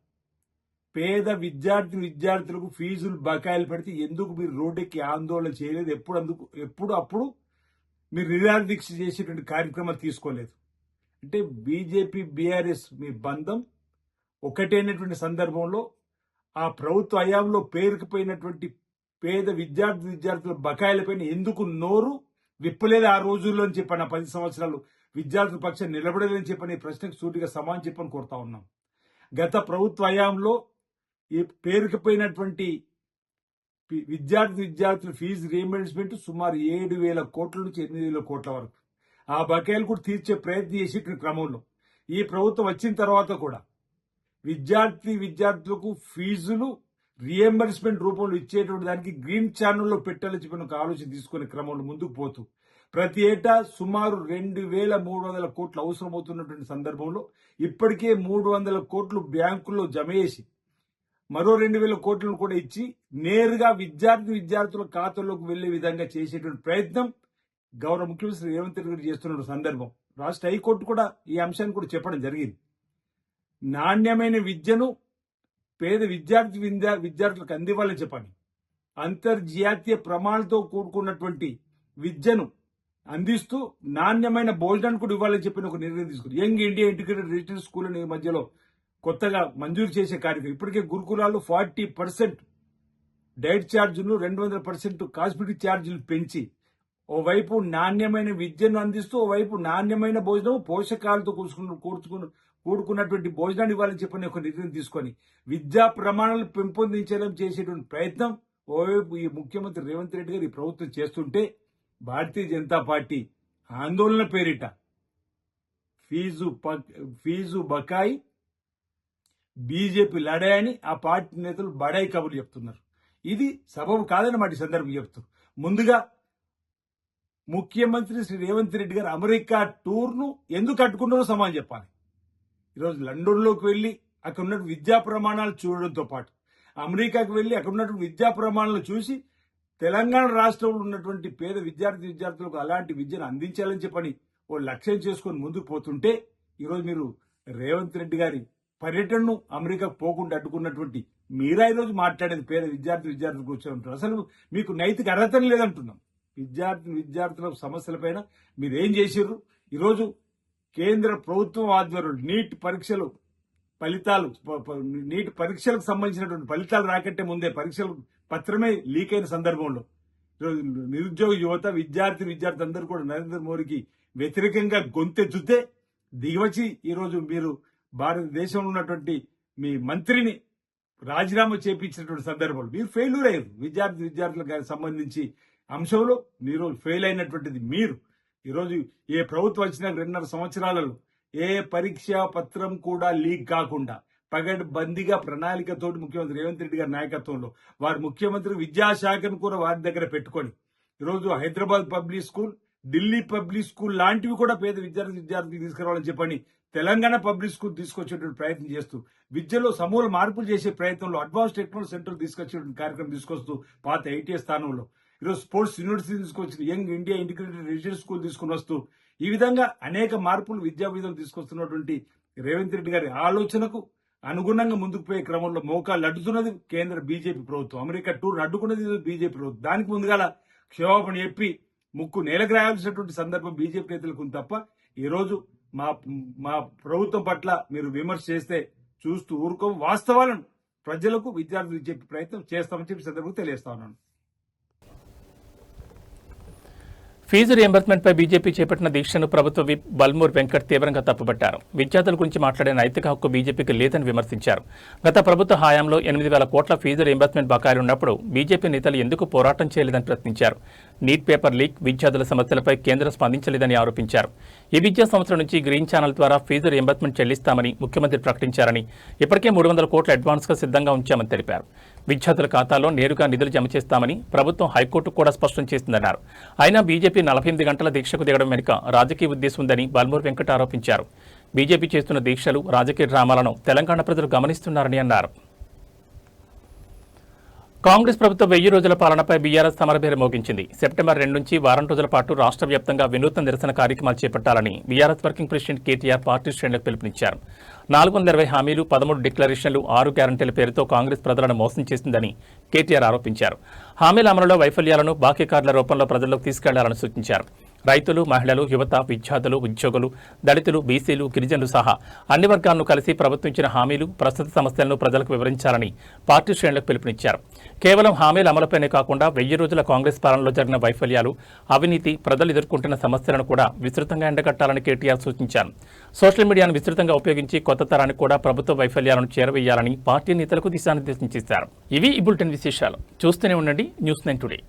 పేద విద్యార్థులకు ఫీజులు బకాయిలు పెడితే ఎందుకు మీరు రోడ్డెక్కి ఆందోళన చేయలేదు? అప్పుడు మీరు నిరాదీక్ష చేసేటువంటి కార్యక్రమాలు తీసుకోలేదు. అంటే బీజేపీ బీఆర్ఎస్ మీ బంధం ఒకటైనటువంటి సందర్భంలో ఆ ప్రభుత్వ హయాంలో పేరుకుపోయినటువంటి పేద విద్యార్థుల బకాయిలపైన ఎందుకు నోరు విప్పలేదు ఆ రోజుల్లో అని చెప్పని, 10 సంవత్సరాలు విద్యార్థుల పక్షాన్ని నిలబడలేదని చెప్పని ప్రశ్నకు సూటిగా సమాధానం చెప్పని కోరుతా ఉన్నాం. గత ప్రభుత్వ హయాంలో ఈ పేరుకుపోయినటువంటి విద్యార్థుల ఫీజు రీయింబర్స్మెంట్ సుమారు 7,000 కోట్ల నుంచి 8,000 కోట్ల వరకు ఆ బకాయిలు కూడా తీర్చే ప్రయత్నం చేసేటువంటి క్రమంలో ఈ ప్రభుత్వం వచ్చిన తర్వాత కూడా విద్యార్థులకు ఫీజులు రియంబర్స్మెంట్ రూపంలో ఇచ్చేటువంటి దానికి గ్రీన్ ఛానల్లో పెట్టాలని చెప్పిన ఒక ఆలోచన తీసుకునే క్రమంలో ముందుకు పోతూ ప్రతి ఏటా సుమారు 2,300 కోట్లు అవసరమవుతున్నటువంటి సందర్భంలో ఇప్పటికే 300 కోట్లు బ్యాంకుల్లో జమ చేసి మరో 2,000 కోట్లను కూడా ఇచ్చి నేరుగా విద్యార్థుల ఖాతాల్లోకి వెళ్లే విధంగా చేసేటువంటి ప్రయత్నం గౌరవ ముఖ్యమంత్రి రేవంత్ రెడ్డి గారు చేస్తున్న సందర్భం. రాష్ట్ర హైకోర్టు కూడా ఈ అంశాన్ని కూడా చెప్పడం జరిగింది. నాణ్యమైన విద్యను పేద విద్యార్థులకు అందివ్వాలని చెప్పండి. అంతర్జాతీయ ప్రమాణాలతో కూడుకున్నటువంటి విద్యను అందిస్తూ నాణ్యమైన భోజనాన్ని కూడా ఇవ్వాలని చెప్పిన ఒక నిర్ణయం తీసుకుంది. Young India integrated residential school అనే మధ్యలో కొత్తగా మంజూరు చేసే కార్యక్రమం. ఇప్పటికే గురుకులాలు 40% డైట్ ఛార్జీలు 200% కాస్మెటిక్ ఛార్జీలు పెంచి ఓవైపు నాణ్యమైన విద్యను అందిస్తూ ఓవైపు నాణ్యమైన భోజనం పోషకాలతో కూడుకున్నటువంటి భోజనాన్ని ఇవ్వాలని చెప్పని ఒక నిర్ణయం తీసుకొని విద్యా ప్రమాణాలు పెంపొందించడం చేసేటువంటి ప్రయత్నం ఓవైపు ఈ ముఖ్యమంత్రి రేవంత్ రెడ్డి గారు ఈ ప్రభుత్వం చేస్తుంటే భారతీయ జనతా పార్టీ ఆందోళన పేరిట ఫీజు బకాయి బీజేపీ లడాయని ఆ పార్టీ నేతలు బడాయి కబుర్లు చెప్తున్నారు. ఇది సబబు కాదన్నమాట ఈ సందర్భం చెప్తూ, ముందుగా ముఖ్యమంత్రి శ్రీ రేవంత్ రెడ్డి గారు అమెరికా టూర్ను ఎందుకు కట్టుకున్నారో సమాధానం చెప్పాలి. ఈరోజు లండన్లోకి వెళ్లి అక్కడ ఉన్న విద్యా ప్రమాణాలు చూడడంతో పాటు అమెరికాకు వెళ్లి అక్కడ ఉన్నటువంటి విద్యా ప్రమాణాలు చూసి తెలంగాణ రాష్ట్రంలో ఉన్నటువంటి పేద విద్యార్థులకు అలాంటి విద్యను అందించాలని చెప్పని ఓ లక్ష్యం చేసుకుని ముందుకు పోతుంటే ఈరోజు మీరు రేవంత్ రెడ్డి గారి పర్యటనను అమెరికాకు పోకుండా అడ్డుకున్నటువంటి మీరా ఈరోజు మాట్లాడేది పేద విద్యార్థులకు వచ్చారంటారు. అసలు మీకు నైతిక అర్హత లేదంటున్నాం. విద్యార్థుల సమస్యలపైన మీరేం చేసిర్రు? ఈరోజు కేంద్ర ప్రభుత్వం ఆధ్వర్యంలో నీట్ పరీక్షలకు సంబంధించినటువంటి ఫలితాలు రాకంటే ముందే పరీక్షలు పత్రమే లీక్ అయిన సందర్భంలో ఈరోజు నిరుద్యోగ యువత విద్యార్థి అందరూ కూడా నరేంద్ర మోడీకి వ్యతిరేకంగా గొంతెత్తుతే దిగివచ్చి ఈరోజు మీరు భారతదేశంలో ఉన్నటువంటి మీ మంత్రిని రాజీనామా చేపించినటువంటి సందర్భంలో మీరు ఫెయిల్యూర్ అయ్యారు. విద్యార్థులకు సంబంధించి అంశంలో మీరు ఫెయిల్ అయినటువంటిది మీరు. ఈరోజు ఏ ప్రభుత్వం వచ్చినా 2.5 సంవత్సరాలలో ఏ పరీక్షా పత్రం కూడా లీక్ కాకుండా పగడ్బందీగా ప్రణాళికతోటి ముఖ్యమంత్రి రేవంత్ రెడ్డి గారి నాయకత్వంలో వారి ముఖ్యమంత్రి విద్యాశాఖను కూడా వారి దగ్గర పెట్టుకొని ఈరోజు Hyderabad public school, Delhi public school లాంటివి కూడా పేద విద్యార్థులకు తీసుకురావాలని చెప్పని తెలంగాణ పబ్లిక్ స్కూల్ తీసుకొచ్చేటువంటి ప్రయత్నం చేస్తూ విద్యలో సమూల మార్పులు చేసే ప్రయత్నంలో అడ్వాన్స్ టెక్నాలజీ సెంటర్ తీసుకొచ్చేటువంటి కార్యక్రమం తీసుకొస్తూ పాత ఐటీఐ స్థానంలో ఈరోజు స్పోర్ట్స్ యూనివర్సిటీ తీసుకొచ్చి young India integrated residential school తీసుకుని వస్తూ ఈ విధంగా అనేక మార్పులు విద్యా విధానం తీసుకొస్తున్నటువంటి రేవంత్ రెడ్డి గారి ఆలోచనకు అనుగుణంగా ముందుకు పోయే క్రమంలో మోకాళ్ళు అడ్డుతున్నది కేంద్ర బీజేపీ ప్రభుత్వం. అమెరికా టూర్ అడ్డుకున్నది బీజేపీ ప్రభుత్వం. దానికి ముందుగాల క్షమాపణ చెప్పి ముక్కు నేలగ్రాయాల్సినటువంటి సందర్భం బీజేపీ నేతలకు ఉంది తప్ప ఈరోజు మా ప్రభుత్వం పట్ల మీరు విమర్శ చేస్తే చూస్తూ ఊరుకోం. వాస్తవాలను ప్రజలకు విద్యార్థులకు చెప్పే ప్రయత్నం చేస్తామని చెప్పి సందర్భంగా తెలియజేస్తా ఉన్నాను. ఫీజు రియంబర్స్మెంట్పై బీజేపీ చేపట్టిన దీక్షను ప్రభుత్వ విప్ బల్మూర్ వెంకట్ తీవ్రంగా తప్పుపట్టారు. విద్యార్థుల గురించి మాట్లాడే నైతిక హక్కు బీజేపీకి లేదని విమర్శించారు. గత ప్రభుత్వ హయాంలో 8,000 కోట్ల ఫీజు రియంబర్స్మెంట్ బకాయిలు ఉన్నప్పుడు బీజేపీ నేతలు ఎందుకు పోరాటం చేయలేదని ప్రశ్నించారు. నీట్ పేపర్ లీక్, విద్యార్థుల సమస్యలపై కేంద్రం స్పందించలేదని ఆరోపించారు. ఈ విద్యా సంవత్సరం నుంచి గ్రీన్ ఛానల్ ద్వారా ఫీజు రియంబర్స్మెంట్ చెల్లిస్తామని ముఖ్యమంత్రి ప్రకటించారని, ఇప్పటికే 300 కోట్ల అడ్వాన్స్గా సిద్ధంగా ఉంచామని తెలిపారు. విద్యార్థుల ఖాతాలో నేరుగా నిధులు జమ చేస్తామని ప్రభుత్వం హైకోర్టు కూడా స్పష్టం చేసిందన్నారు. అయినా బీజేపీ 48 గంటల దీక్షకు దిగడం వెనుక రాజకీయ ఉద్దేశం ఉందని బల్మూర్ వెంకట్ ఆరోపించారు. బీజేపీ చేస్తున్న దీక్షలు, రాజకీయ డ్రామాలను తెలంగాణ ప్రజలు గమనిస్తున్నారని అన్నారు. కాంగ్రెస్ ప్రభుత్వ 1000 రోజుల పాలనపై బీఆర్ఎస్ సమరభేరి మోగించింది. సెప్టెంబర్ 2 నుంచి వారం రోజుల పాటు రాష్ట్ర వ్యాప్తంగా వినూత్న నిరసన కార్యక్రమాలు చేపట్టాలని BRS working president KTR party శ్రేణులకు పిలుపునిచ్చారు. 420 హామీలు, 13 డిక్లరేషన్లు, 6 గ్యారంటీల పేరుతో కాంగ్రెస్ ప్రజలను మోసం చేసిందని కేటీఆర్ ఆరోపించారు. హామీల అమలులో వైఫల్యాలను బాకీకారుల రూపంలో ప్రజల్లోకి తీసుకెళ్లాలని సూచించారు. రైతులు, మహిళలు, యువత, విద్యార్థులు, ఉద్యోగులు, దళితులు, బీసీలు, గిరిజనులు సహా అన్ని వర్గాలను కలిసి ప్రభుత్వం ఇచ్చిన హామీలు, ప్రస్తుత సమస్యలను ప్రజలకు వివరించాలని పార్టీ శ్రేణులకు పిలుపునిచ్చారు. కేవలం హామీల అమలుపైనే కాకుండా 1000 రోజుల కాంగ్రెస్ పాలనలో జరిగిన వైఫల్యాలు, అవినీతి, ప్రజలు ఎదుర్కొంటున్న సమస్యలను కూడా విస్తృతంగా ఎండగట్టాలని కేటీఆర్ సూచించారు. సోషల్ మీడియాను విస్తృతంగా ఉపయోగించి కొత్త తరానికి కూడా ప్రభుత్వ వైఫల్యాలను చేరవేయాలని పార్టీ నేతలకు దిశానిర్దేశం చేశారు. ఇవి ఈ బులెటిన్ విశేషాలు. చూస్తూనే ఉండండి న్యూస్ 9 టుడే.